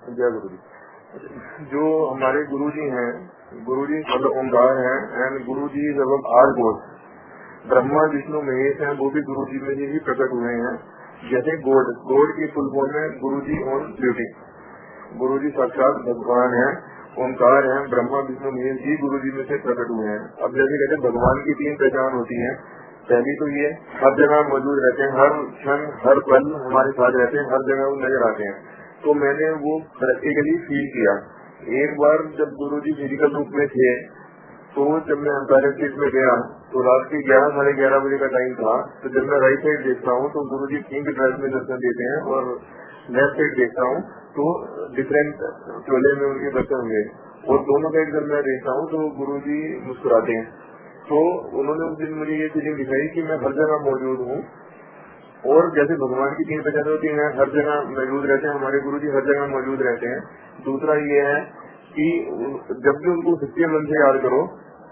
जय गुरु जी। जो हमारे गुरु जी हैं, गुरु जी मतलब ओंकार है एंड गुरु जी जब आर गॉड, ब्रह्मा विष्णु महेश हैं, वो भी गुरु जी में ही प्रकट हुए हैं। जैसे गॉड, गॉड की फुल फॉर्म है गुरु जी ऑन ड्यूटी। गुरु जी साक्षात भगवान है, ओंकार है, ब्रह्मा विष्णु महेश जी गुरु जी में से प्रकट हुए हैं। अब जैसे कहते हैं भगवान की 3 पहचान होती है। पहली तो ये हर जगह मौजूद रहते हैं, हर क्षण हर पल हमारे साथ रहते हैं, हर जगह वो नजर आते हैं। तो मैंने वो प्रैक्टिकली फील किया। एक बार जब गुरु जी फिजिकल रूप में थे, तो जब मैं अंपायर स्टेट में गया तो रात के 11-11:30 बजे का टाइम था। तो जब मैं राइट साइड देखता हूँ तो गुरु जी पिंक ड्रेस में दर्शन देते हैं और लेफ्ट साइड देखता हूँ तो डिफरेंट चोले में उनके दर्शन हुए। और दोनों साइड जब मैं देखता हूँ तो गुरु जी मुस्कुराते हैं। तो उन्होंने उस दिन मुझे ये फीलिंग दिखाई कि मैं हर जगह मौजूद हूँ। और जैसे भगवान की 3 पहचान होती है, हर जगह मौजूद रहते हैं, हमारे गुरु जी हर जगह मौजूद रहते हैं। दूसरा ये है कि जब भी उनको सच्चे मन से याद करो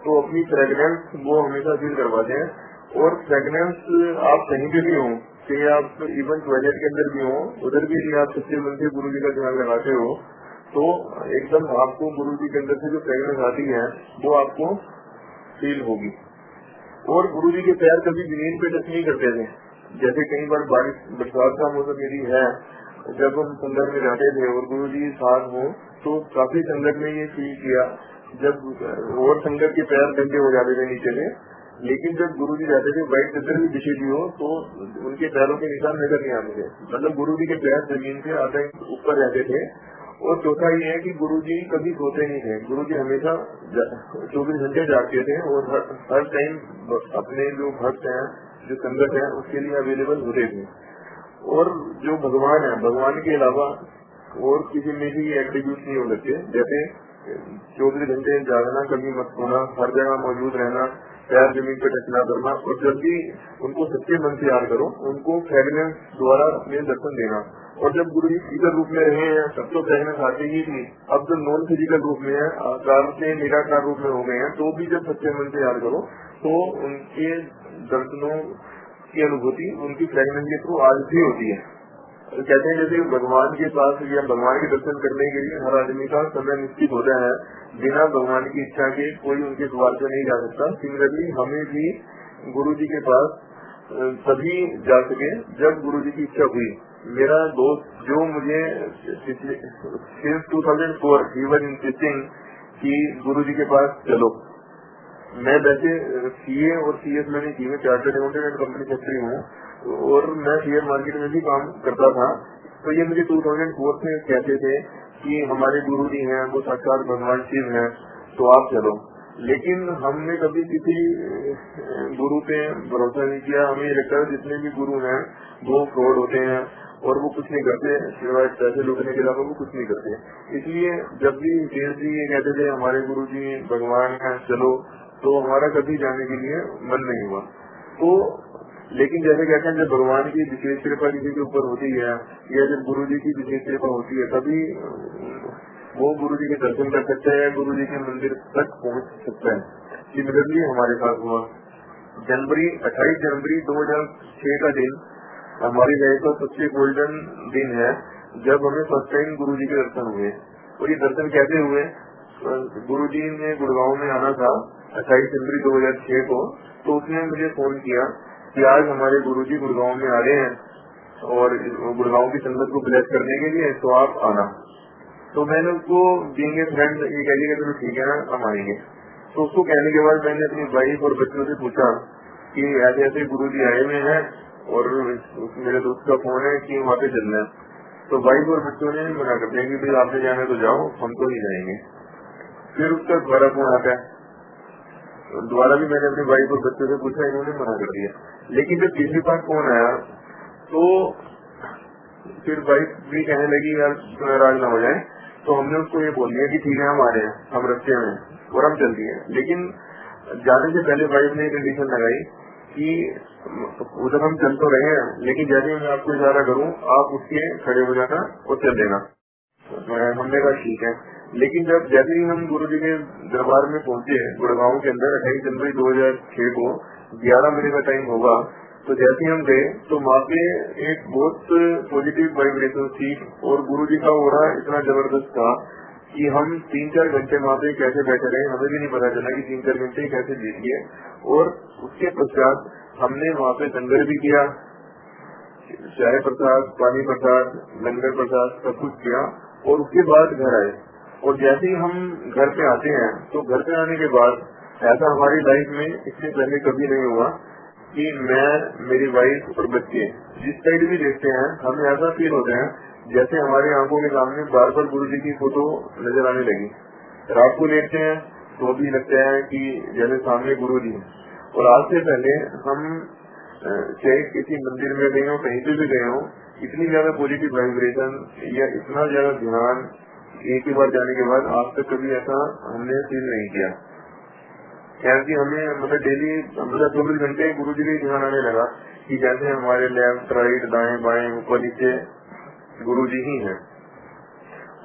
तो अपनी फ्रेगनेंस वो हमेशा फील करवाते हैं। और फ्रेगनेंस आप कहीं पे भी हो, चाहे आप इवन टॉयलेट के अंदर भी हो, उधर भी आप सच्चे मन से गुरु जी का ध्यान लगाते हो तो एकदम आपको गुरु जी के अंदर से जो फ्रेगनेंस आती है वो आपको फील होगी। और गुरु जी के पैर कभी जमीन पे टच नहीं करते थे। जैसे कई बार बारिश बरसात का मौसम यदि है, जब हम संगत में जाते थे और गुरु जी साथ हो तो काफी संगत में ये फील किया जब और संगत के पैर गंदे हो जाते थे नीचे से। लेकिन जब गुरु जी जाते थे व्हाइट चद्दर भी बिछी हुई हो तो उनके पैरों के निशान नजर नहीं आते थे। मतलब गुरु जी के पैर जमीन से आधे ऊपर रहते थे। और चौथा ये है कि गुरु जी कभी सोते नहीं थे। गुरु जी हमेशा 24 घंटे जागते थे और हर टाइम अपने जो भक्त हैं, जो संगत है, उसके लिए अवेलेबल होते थे। और जो भगवान है, भगवान के अलावा और किसी में भी एट्रीब्यूट नहीं हो सकते। जैसे 24 घंटे जागना, कभी मत सोना, हर जगह मौजूद रहना, पैर जमीन पे टच न करना। और जब भी उनको सच्चे मन से याद करो, उनको फ्रेगनेंस द्वारा अपने दर्शन देना। और जब गुरु जी फिजिकल रूप में रहे हैं तब तो फ्रेगनेंस आती ही थी। अब जो नॉन फिजिकल रूप में है, आकार से निराकार रूप में हो गए हैं, तो भी जब सच्चे मन से याद करो तो उनके दर्शनों की अनुभूति उनकी फ्रेगनेंस के थ्रू आज भी होती है। तो कहते हैं जैसे भगवान के पास या भगवान के दर्शन करने के लिए हर आदमी का समय निश्चित होता है, बिना भगवान की इच्छा के कोई उनके द्वार से नहीं जा सकता। सिमिलरली हमें भी गुरु जी के पास तभी जा सके जब गुरु जी की इच्छा हुई। मेरा दोस्त जो मुझे सिंस 2004 ही वाज इंसिस्टिंग कि गुरु जी के पास चलो। मैं वैसे सीए और सीएस मैंने की, मैं chartered accountant and company secretary हूँ और मैं शेयर मार्केट में भी काम करता था। तो ये मुझे 2004 से कहते थे कि हमारे गुरु जी हैं, वो साक्षात भगवान शिव हैं, तो आप चलो। लेकिन हमने कभी किसी गुरु पे भरोसा नहीं किया। हमें लगता है जितने भी गुरु हैं वो फ्रॉड होते हैं और वो कुछ नहीं करते, सिवाय पैसे लूटने के अलावा वो कुछ नहीं करते। इसलिए जब भी जी ये कहते थे हमारे गुरु जी भगवान हैं चलो, तो हमारा कभी जाने के लिए मन नहीं हुआ। तो लेकिन जैसे कहते हैं जब भगवान की विशेष कृपा किसी के ऊपर होती है या जब गुरु जी की विशेष कृपा होती है तभी वो गुरु जी के दर्शन कर सकता है, गुरु जी के मंदिर तक पहुंच सकता है। सिमिलरली हमारे साथ हुआ 28 जनवरी 2006 का दिन हमारी लाइफ का सबसे गोल्डन दिन है, जब हमें फर्स्ट टाइम गुरु जी के दर्शन हुए। और ये दर्शन कैसे हुए? गुरु जी ने गुड़गांव में आना था 28 जनवरी 2006 को। तो उसने मुझे फोन किया कि आज हमारे गुरु जी गुड़गांव में आ रहे हैं और गुड़गांव की संगत को ब्लेस करने के लिए, तो आप आना। तो मैंने उसको बीइंग ए फ्रेंड ये कह दिया चलो ठीक है हम आएंगे। तो उसको कहने के बाद मैंने अपनी वाइफ और बच्चों से पूछा कि ऐसे ऐसे गुरु जी आए हुए हैं और मेरे दोस्त का फोन है कि वहाँ पे चलना है। तो वाइफ और बच्चों ने मना कर दिया कि भाई आपने जाना तो जाओ, हम तो नहीं जाएंगे। फिर उसका दोबारा फोन आता है, दोबारा भी मैंने अपनी वाइफ और बच्चों से पूछा, इन्होंने मना कर दिया। लेकिन जब तीसरी बार फोन आया तो फिर वाइफ भी कहने लगी यार नाराज ना हो जाए। तो हमने उसको ये बोल दिया कि ठीक है हम आ रहे हैं, हम रस्ते में और हम चल दिए। लेकिन जाने से पहले वाइफ ने कंडीशन लगाई कि उधर हम चल तो रहे हैं, लेकिन जैसे मैं आपको इशारा करूं आप उसके खड़े हो जाना और चल देना। हमने कहा ठीक है। लेकिन जब जैसे ही हम गुरु जी के दरबार में पहुंचे गुड़गांव के अंदर 28 जनवरी 2006 को 11 बजे का टाइम होगा, तो जैसे हम गए तो वहाँ पे एक बहुत पॉजिटिव वाइब्रेशन थी और गुरुजी का ओरा इतना जबरदस्त था कि हम 3-4 घंटे वहाँ पे कैसे बैठे रहे हमें भी नहीं पता चला कि 3-4 घंटे कैसे बीत गए। और उसके पश्चात हमने वहाँ पे लंगर भी किया, चाय प्रसाद, पानी प्रसाद, लंगर प्रसाद सब कुछ किया और उसके बाद घर आए। और जैसे ही हम घर पे आते हैं तो घर पे आने के बाद ऐसा हमारी लाइफ में इससे पहले कभी नहीं हुआ कि मैं, मेरी वाइफ और बच्चे जिस साइड भी देखते हैं हमें ऐसा फील होता है जैसे हमारी आंखों के सामने बार बार गुरु जी की फोटो नजर आने लगी। रात को लेटते हैं तो भी लगता है कि जैसे सामने गुरु जी है। और आज से पहले हम चाहे किसी मंदिर में गए हो, कहीं पे भी गए हो, इतनी ज्यादा पॉजिटिव वाइब्रेशन या इतना ज्यादा ध्यान एक ही बार जाने के बाद आज तक कभी ऐसा हमने फील नहीं किया। क्योंकि हमें मतलब डेली 24 घंटे गुरु जी का ध्यान आने लगा कि जैसे हमारे लेफ्ट राइट दाएं बाएं ऊपर नीचे गुरु जी ही है।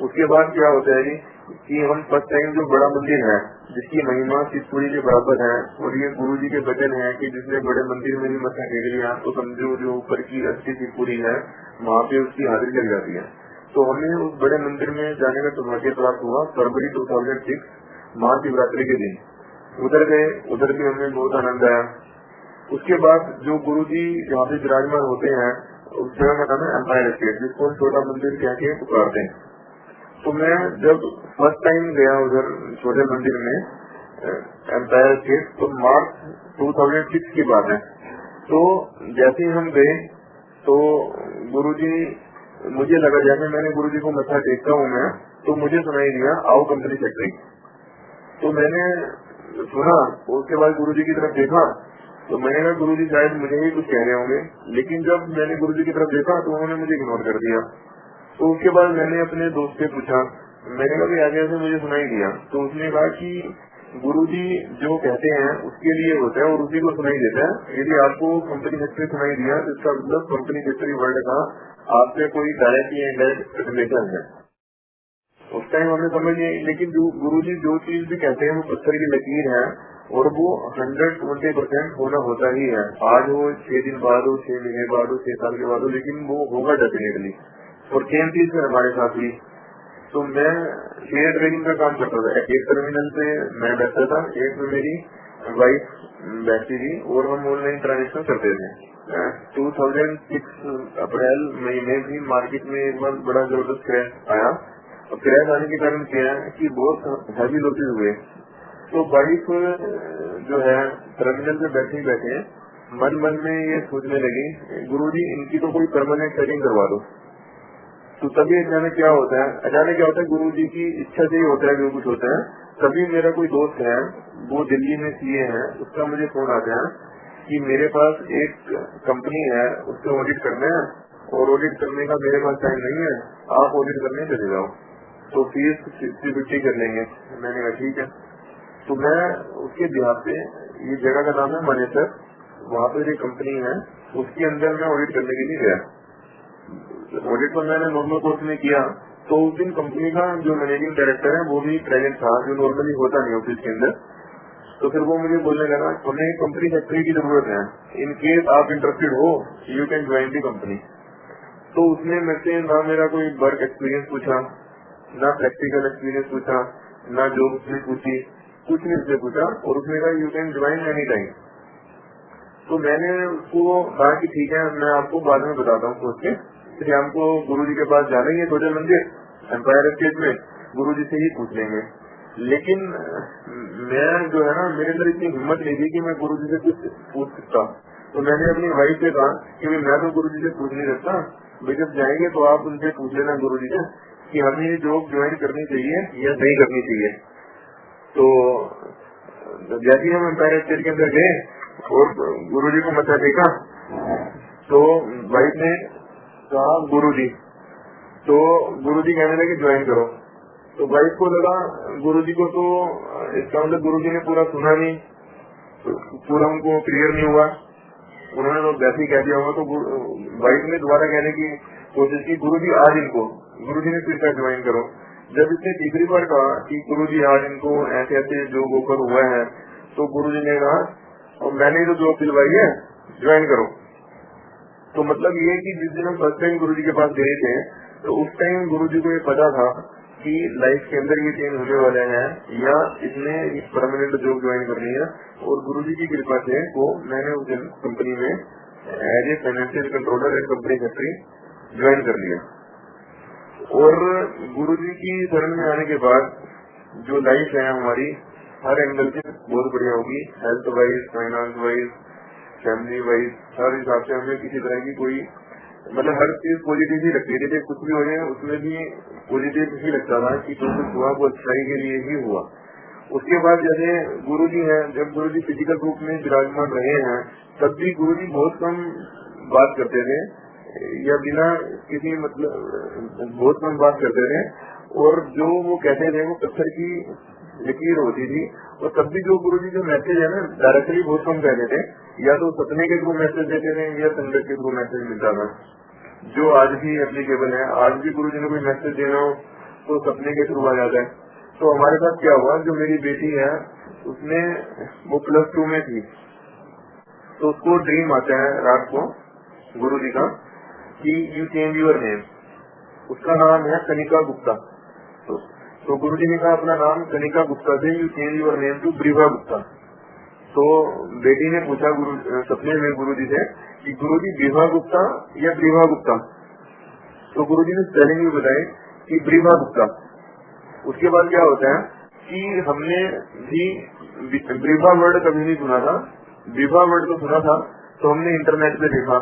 उसके बाद क्या होता है कि हम फर्स्ट टाइम जो बड़ा मंदिर है जिसकी महिमा शिवपुरी के बराबर है और ये गुरु जी के वचन है कि जिसने बड़े मंदिर में भी मत्था टेक लिया तो समझो जो ऊपर की अच्छी शिवपुरी है वहाँ पे उसकी हाजिरी लग जाती है। तो हमें उस बड़े मंदिर में जाने का सौभाग्य प्राप्त हुआ फरवरी 2006 महाशिवरात्रि के दिन। उधर गए, उधर भी हमें बहुत आनंद आया। उसके बाद जो गुरुजी जहाँ पे विराजमान होते हैं उस जगह का नाम है एम्पायर स्टेट, जिसको छोटा मंदिर कह के पुकारते हैं। तो मैं जब फर्स्ट टाइम गया उधर छोटे मंदिर में एम्पायर स्टेट तो मार्च 2006 की बात है। तो जैसे ही हम गए तो गुरुजी, मुझे लगा जैसे मैंने गुरुजी को मत्था टेकता हूँ मैं तो मुझे सुनाई दिया आओ कंपनी सेक्रेटरी। तो मैंने सुना, उसके बाद गुरुजी की तरफ देखा तो मैंने कहा गुरुजी शायद मुझे ही कुछ कह रहे होंगे, लेकिन जब मैंने गुरुजी की तरफ देखा तो उन्होंने मुझे इग्नोर कर दिया। तो उसके बाद मैंने अपने दोस्त से पूछा, मैंने कहा आगे ऐसे मुझे सुनाई दिया। तो उसने कहा कि गुरुजी जो कहते हैं उसके लिए होता है और उसी को सुनाई देता है। यदि आपको कंपनी सेक्रेटरी सुनाई दिया तो इसका मतलब कंपनी सेक्रेटरी वर्ल्ड का आपसे कोई डायरेक्ट या इनडायरेक्ट रिलेशन है। उस टाइम हमने समझ नहीं, लेकिन जो गुरुजी जो चीज भी कहते हैं वो पत्थर की लकीर है और वो 120% होना होता ही है। आज हो 6 दिन बाद हो, 6 महीने बाद हो, 6 साल के बाद हो, लेकिन वो होगा डेफिनेटली। और सेम चीज फिर हमारे साथ हुई। तो मैं शेयर ट्रेडिंग का काम करता था, एक टर्मिनल पे मैं बैठता था, एक में मेरी वाइफ बैठती थी और हम ऑनलाइन ट्रांजेक्शन करते थे। 2006 अप्रैल महीने भी मार्केट में एक बार बड़ा जबरदस्त क्रैश आया। और क्रैश आने के कारण क्या है कि बहुत हैवी लॉसेज हुए। तो वाइफ जो है टर्मिनल पे बैठे बैठे मन मन में ये सोचने लगी गुरुजी इनकी तो कोई परमानेंट सेटिंग करवा दो। तो तभी अचानक क्या होता है गुरुजी की इच्छा से ही होता है जो कुछ होता है। तभी मेरा कोई दोस्त है वो दिल्ली में सीए है, उसका मुझे फोन आता है कि मेरे पास एक कंपनी है उसको ऑडिट करना है और ऑडिट करने का मेरे पास टाइम नहीं है, आप ऑडिट करने चले जाओ तो फीस 50 कर लेंगे। मैंने कहा ठीक है। तो मैं उसके बिहार पे, ये जगह का नाम है मनेसर, वहाँ पर एक कंपनी है उसके अंदर मैं ऑडिट करने के लिए गया। ऑडिट तो मैंने नॉर्मल कोर्स में किया। तो उस दिन कंपनी का जो मैनेजिंग डायरेक्टर है वो भी प्रेजेंट था, जो नॉर्मली होता नहीं ऑफिस के अंदर। तो फिर वो मुझे बोलने लगा हमें कंपनी सेक्रेटरी की जरूरत है, इन केस आप इंटरेस्टेड हो you can join the company. तो उसने मेरे से ना मेरा कोई वर्क एक्सपीरियंस पूछा, ना प्रैक्टिकल एक्सपीरियंस पूछा, ना जॉब उसने पूछी, कुछ नहीं उसने पूछा और उसने कहा you can join any time. तो मैंने उसको कहा कि ठीक है मैं आपको बाद में बताता हूँ सोच के। फिर हमको गुरुजी के पास जाना ही है छोटे मंदिर एम्पायर स्टेट में, गुरुजी से ही पूछ लेंगे। लेकिन मैं जो है ना मेरे अंदर इतनी हिम्मत नहीं थी कि मैं गुरुजी से कुछ पूछ सकता। तो मैंने अपनी वाइफ से कहा कि मैं तो गुरुजी से पूछ नहीं सकता, भाई जब जाएंगे तो आप उनसे पूछ लेना गुरुजी से कि हमें ये जॉब ज्वाइन करनी चाहिए या नहीं करनी चाहिए। तो जैसे ही हम एम्पायर स्टेट के अंदर गए और गुरुजी को मत्था टेका तो वाइफ ने कहा गुरुजी, तो गुरुजी कहने लगे ज्वाइन करो। तो वाइफ को लगा गुरुजी को तो इसका मतलब गुरुजी ने पूरा सुना नहीं, पूरा उनको क्लियर नहीं हुआ, उन्होंने तो वैसे ही कह दिया होगा। तो वाइफ ने दोबारा कहने की कोशिश की गुरुजी आज इनको, गुरुजी ने फिर ज्वाइन करो। जब इसने तीसरी बार कहा कि गुरुजी आज इनको ऐसे ऐसे जॉब ऑफर हुआ है तो गुरुजी ने कहा और मैंने तो जॉब दिलवाई है ज्वाइन करो। तो मतलब ये कि जिस दिन हम फर्स्ट टाइम गुरुजी के पास गए थे तो उस टाइम गुरुजी को ये पता था कि लाइफ के अंदर ये चेंज होने वाले हैं या इसने परमानेंट जॉब ज्वाइन करनी है। और गुरुजी की कृपा से वो मैंने उस कंपनी में as a financial controller and company secretary join कर लिया। और गुरुजी की शरण में आने के बाद जो लाइफ है हमारी हर एंगल से बहुत बढ़िया होगी, health wise, finance wise, family wise, हर हिसाब से हमें किसी तरह की कोई मतलब हर चीज पॉजिटिव ही लगती है। जैसे कुछ भी हो जाए उसमें भी पॉजिटिव ही लगता था कि जो कुछ हुआ वो अच्छाई के लिए ही हुआ। उसके बाद जैसे गुरुजी हैं, जब गुरुजी फिजिकल रूप में विराजमान रहे हैं तब भी गुरुजी बहुत कम बात करते थे या बिना किसी मतलब बहुत कम बात करते थे। और जो वो कहते थे वो पत्थर की लकीर होती थी। और तब भी जो गुरुजी जो मैसेज है ना डायरेक्टली बहुत कम कहते थे, या तो सपने के थ्रू मैसेज देते थे या संगत के थ्रू मैसेज मिलता था, जो आज भी एप्लीकेबल है। आज भी गुरुजी ने कोई मैसेज देना हो तो सपने के थ्रू आ जाता है। तो हमारे साथ क्या हुआ, जो मेरी बेटी है उसने वो +2 में थी तो उसको ड्रीम आता है रात को गुरुजी का कि यू चेंज योर नेम। उसका नाम है कनिका गुप्ता। तो गुरुजी ने कहा अपना नाम कनिका गुप्ता से you change your name to Breeva Gupta. तो बेटी ने पूछा सपने में गुरुजी से कि गुरुजी ब्रीवा गुप्ता या ब्रीवा गुप्ता। तो गुरुजी ने स्पेलिंग भी बताई कि ब्रीवा गुप्ता। उसके बाद क्या होता है कि हमने भी ब्रीवा वर्ड कभी नहीं सुना था, ब्रीवा वर्ड तो सुना था। तो हमने इंटरनेट पे देखा,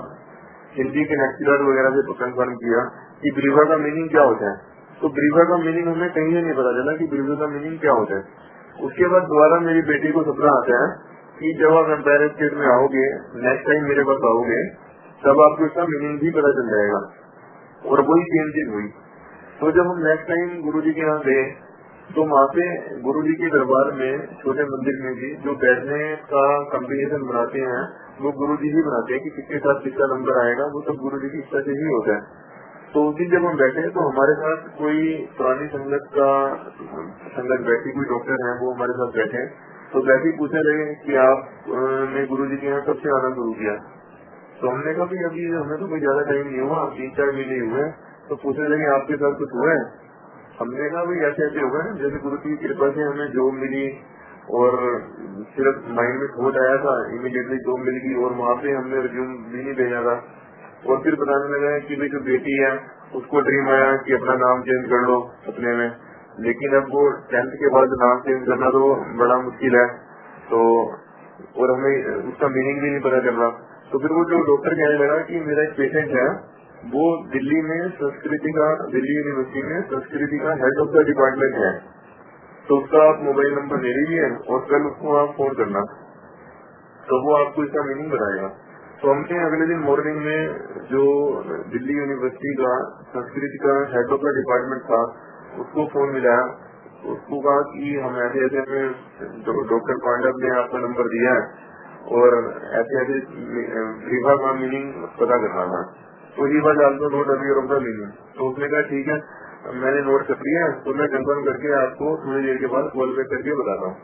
हिंदी के नेक्चुरल वगैरह से कंफर्म किया कि ब्रीवा का मीनिंग क्या होता है। तो ब्रीवा का मीनिंग हमें कहीं नहीं पता चला कि ब्रीवा का मीनिंग क्या होता है। उसके बाद दोबारा मेरी बेटी को सपना आता है कि जब आप एम्पायर स्टेट में आओगे, नेक्स्ट टाइम मेरे पास आओगे, तब आपको इसका मीनिंग भी पता चल जाएगा। और वही सेम चीज हुई। तो जब हम नेक्स्ट टाइम गुरुजी के यहाँ गए तो वहाँ पे गुरुजी के दरबार में छोटे मंदिर में भी जो बैठने का कॉम्बिनेशन बनाते हैं वो गुरुजी ही बनाते हैं कि किसके साथ किसका नंबर आएगा, वो सब गुरुजी की इच्छा से ही होता है। तो उस दिन जब हम बैठे तो हमारे साथ कोई पुरानी संगत बैठी, कोई डॉक्टर है वो हमारे साथ बैठे। तो वैसे ही पूछे रहे कि आपने गुरुजी के यहाँ कब से आना शुरू किया। तो हमने कहा कि अभी हमें तो कोई ज्यादा टाइम नहीं हुआ, 3-4 महीने हुए। तो पूछने लगे आपके साथ कुछ हुआ है। हमने कहा भाई ऐसे ऐसे हुआ है, जैसे गुरु की कृपा से हमें जॉब मिली और सिर्फ माइंड में थॉट आया था, इमीडिएटली जॉब मिल गई और वहाँ पे हमने रिज्यूम भी नहीं भेजा था। और फिर बताने लगा कि भाई जो बेटी है उसको ड्रीम आया कि अपना नाम चेंज कर लो सपने में, लेकिन अब वो 10th के बाद नाम चेंज करना तो बड़ा मुश्किल है। तो और हमें उसका मीनिंग भी नहीं पता चल रहा। तो फिर वो जो डॉक्टर कहने लगा कि मेरा एक पेशेंट है, वो दिल्ली में दिल्ली यूनिवर्सिटी में संस्कृति का हेड ऑफ द डिपार्टमेंट है, तो उसका आप मोबाइल नंबर ले लीजिए और कल उसको आप फोन करना, तो वो आपको इसका मीनिंग बताएगा। तो हमने अगले दिन मॉर्निंग में जो दिल्ली यूनिवर्सिटी का संस्कृति का हेड ऑफ द डिपार्टमेंट था उसको फोन मिलाया। उसको कहा कि हम ऐसे ऐसे हमें डॉक्टर पांडव ने आपका नंबर दिया है और ऐसे ऐसे रीवा का मीनिंग पता करना था। तो Rewa also note aware of the meaning. तो उसने कहा ठीक है, मैंने नोट कर लिया, तो मैं कंफर्म करके आपको थोड़ी देर के बाद कॉल बैक करके बताता हूँ।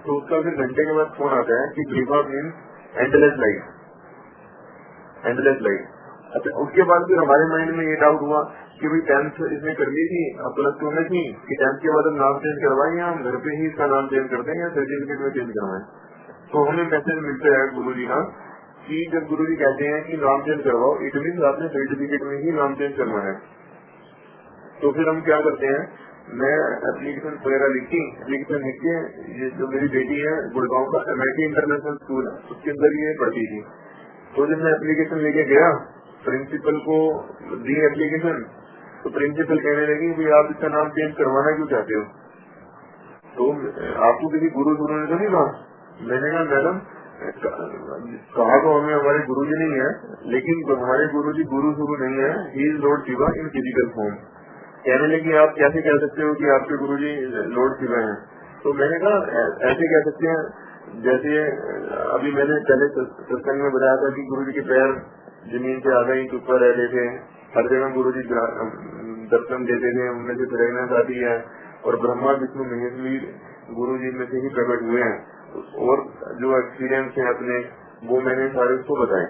तो उसका फिर घंटे के बाद फोन आता है कि Rewa means endless life, endless life. अच्छा, उसके बाद फिर हमारे माइंड में ये डाउट हुआ कि भाई 10th इसने कर ली थी, अब +2 में थी कि 10th के बाद हम नाम चेंज करवाएं या हम घर पे ही इसका नाम चेंज करते हैं या सर्टिफिकेट में चेंज करवाएं। तो हमें मैसेज मिलता है गुरुजी का कि जब गुरुजी कहते हैं कि नाम चेंज करवाओ, इट मीन आपने सर्टिफिकेट में ही नाम चेंज करवाना है। तो फिर हम क्या करते हैं, मैं एप्लीकेशन वगैरह लिखी, एप्लीकेशन लिख के ये जो मेरी बेटी है गुड़गांव का MIT इंटरनेशनल स्कूल है उसके अंदर ये पढ़ती थी। तो जब मैं एप्लीकेशन लेके गया प्रिंसिपल को दी एप्लीकेशन, तो प्रिंसिपल कहने लगी भाई आप इसका नाम चेंज करवाना क्यों चाहते हो। तो आपको किसी गुरु ने तो नहीं कहा। मैंने कहा मैडम कहा तो हमें हमारे गुरु जी नहीं है, लेकिन हमारे गुरु जी गुरु शुरू नहीं है, he is Lord Shiva in physical form. कहने लगी आप कैसे कह सकते हो कि आपके गुरु जी लॉर्ड शिवा है। तो मैंने कहा ऐसे कह सकते हैं जैसे अभी मैंने पहले सत्संग में बताया था कि गुरु जी के पैर जमीन से आधा इंच ऊपर रहते थे, हर जगह गुरु जी दर्शन देते थे, उनमें से प्रेरणा आती है और ब्रह्मा विष्णु महेश भी गुरु जी में से ही प्रकट हुए हैं। और जो एक्सपीरियंस है अपने वो मैंने सारे उसको बताए।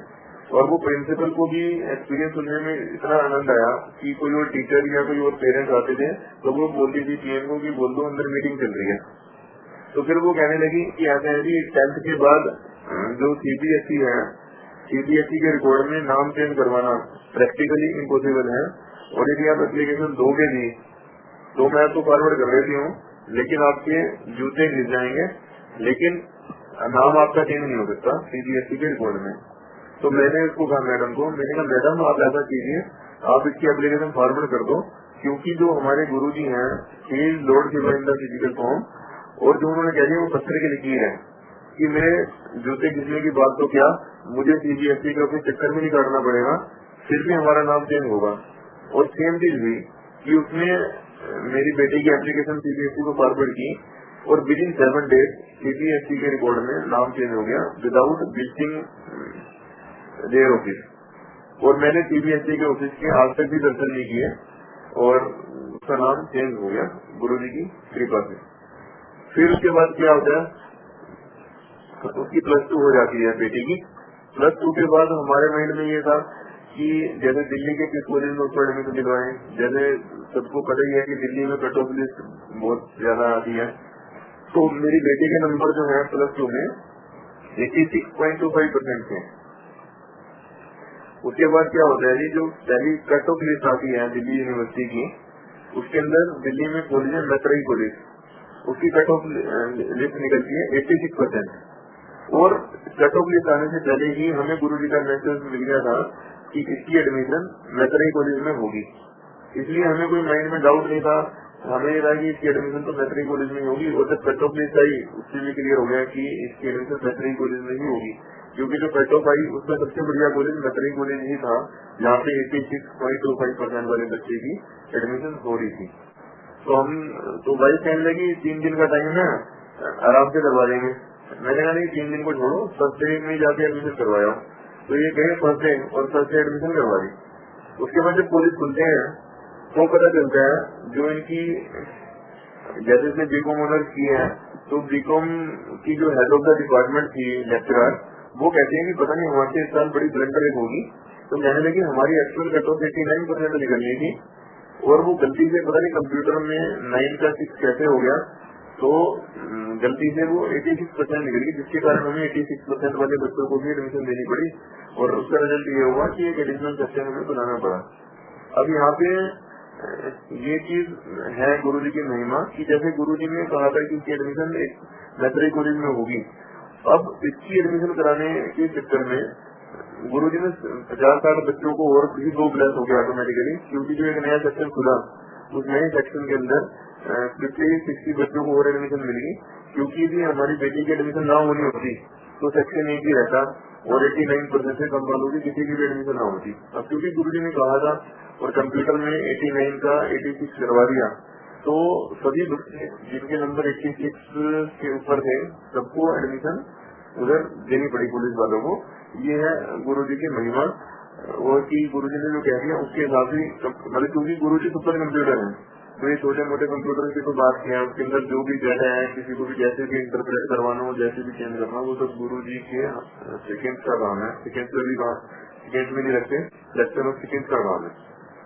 और वो प्रिंसिपल को भी एक्सपीरियंस सुनने में इतना आनंद आया कि कोई और टीचर या कोई और पेरेंट्स आते थे तो वो बोलती थी पीएम को कि बोल दो अंदर मीटिंग चल रही है। तो फिर वो कहने लगी कि ऐसा है कि 10th के बाद जो सीबीएसई है, सीबीएसई के रिकॉर्ड में नाम चेंज करवाना प्रैक्टिकली इम्पॉसिबल है, और यदि आप एप्लीकेशन दोगे भी तो मैं तो फॉरवर्ड कर देती हूँ, लेकिन आपके जूते गिर जाएंगे, लेकिन नाम आपका चेंज नहीं हो सकता सीबीएसई के रिकॉर्ड में। तो मैंने उसको कहा मैडम को, मैंने कहा मैडम आप ऐसा कीजिए, आप इसकी एप्लीकेशन फॉरवर्ड कर दो, क्योंकि जो हमारे गुरुजी हैं ही lord Shiva in the physical form, और जो उन्होंने कह दिया वो पत्थर की लकीर है कि मेरे जूते घिसने की बात तो क्या, मुझे सीबीएसई का कोई चक्कर में नहीं काटना पड़ेगा, फिर भी हमारा नाम चेंज होगा। और सेम चीज हुई कि उसने मेरी बेटी की एप्लीकेशन सीबीएसई को फॉरवर्ड की, और विद इन 7 days सीबीएसई के रिकॉर्ड में नाम चेंज हो गया विदाउट विजिटिंग देयर ऑफिस। और मैंने सीबीएसई के ऑफिस के आज तक भी दर्शन नहीं किए, और उसका नाम चेंज हो गया गुरुजी की कृपा से। फिर उसके बाद क्या होता है, उसकी +2 हो जाती है बेटी की। +2 के बाद हमारे माइंड में ये था कि जैसे दिल्ली के किस कॉलेज में उसको एडमिशन दिलवाएं, जैसे सबको पता ही है कि दिल्ली में कट ऑफ लिस्ट बहुत ज्यादा आती है। तो मेरी बेटी के नंबर जो है +2 में 86.25% थे। उसके बाद क्या होता है जी, जो पहली कट ऑफ लिस्ट आती है दिल्ली यूनिवर्सिटी की, उसके अंदर दिल्ली में कॉलेज है मैत्रेयी कॉलेज, उसकी कट ऑफ लिस्ट निकलती है 86%। और कट ऑफ लिस्ट आने से पहले ही हमें गुरुजी का मैसेज मिल गया था कि इसकी एडमिशन मैत्रेयी कॉलेज में होगी, इसलिए हमें कोई माइंड में डाउट नहीं था। हमें ये था कि इसकी एडमिशन तो मैत्रेयी कॉलेज में होगी, और जब कट ऑफ लिस्ट आई उससे भी क्लियर हो गया कि इसकी एडमिशन मैत्रेयी कॉलेज में ही होगी, क्योंकि जो कट ऑफ आई उसका सबसे बढ़िया कॉलेज मैत्रेयी कॉलेज ही था, जहाँ पे 86.25% वाले बच्चे की एडमिशन हो रही थी। तो भाई कहने लगी 3 दिन का टाइम है, आराम से करवा देंगे। मैंने कहा नहीं, 3 दिन को छोड़ो, फर्स्ट डे में जाके एडमिशन करवाया। तो ये कहे फर्स्ट डे, और फर्स्ट डे एडमिशन करवा दी। उसके बाद जब कॉलेज खुलते हैं तो पता चलता है जो इनकी जैसे इसने बीकॉम ऑनर्स की है, तो बीकॉम की जो हेड ऑफ द डिपार्टमेंट थी लेक्चरर, वो कहते हैं कि पता नहीं हमारे इस साल बड़ी ब्लंडर होगी। तो कहने लगी हमारी एक्चुअल कट ऑफ 89% निकलनी थी, और वो गलती से पता नहीं कंप्यूटर में 9 का 6 कैसे हो गया, तो गलती से वो 86% निकल गई, जिसके कारण हमें 86% वाले बच्चों को भी एडमिशन देनी पड़ी, और उसका रिजल्ट ये हुआ कि एक एडिशनल सेक्शन हमें बनाना पड़ा। अब यहाँ पे ये चीज है गुरुजी की महिमा कि जैसे गुरुजी ने कहा था कि इसकी एडमिशन मैत्रेयी कॉलेज में होगी, अब इसकी एडमिशन कराने के चक्कर में गुरुजी ने 50-60 बच्चों को और भी 2 प्लस हो गया ऑटोमेटिकली, क्योंकि जो एक नया सेक्शन खुला उस नए सेक्शन के अंदर 50-60 बच्चों को और एडमिशन मिली, क्योंकि भी हमारी बेटी की एडमिशन ना होनी होती तो सेक्शन एक ही रहता, और 89% से कम वालों की किसी की भी एडमिशन ना होती। अब क्योंकि गुरुजी ने कहा था और कंप्यूटर में 89 का 86 करवा दिया, तो सभी बच्चे जिनके नंबर 86 के ऊपर थे सबको एडमिशन उधर देनी पड़ी पुलिस वालों को। ये है गुरुजी की महिमा, और कि गुरुजी ने जो कह दिया उसके हिसाब से, मतलब क्योंकि गुरुजी सुपर कंप्यूटर है, तो ये छोटे मोटे कंप्यूटर की तो बात किया, उसके अंदर जो भी डाटा है किसी को भी जैसे भी इंटरप्रेट करवाना हो, जैसे भी चेंज करना हो, वो सब गुरुजी के सेकेंड का काम है। सेकेंड में भी सेकेंड में नहीं रखते, लेक्चर ऑफ सेकेंड का काम है।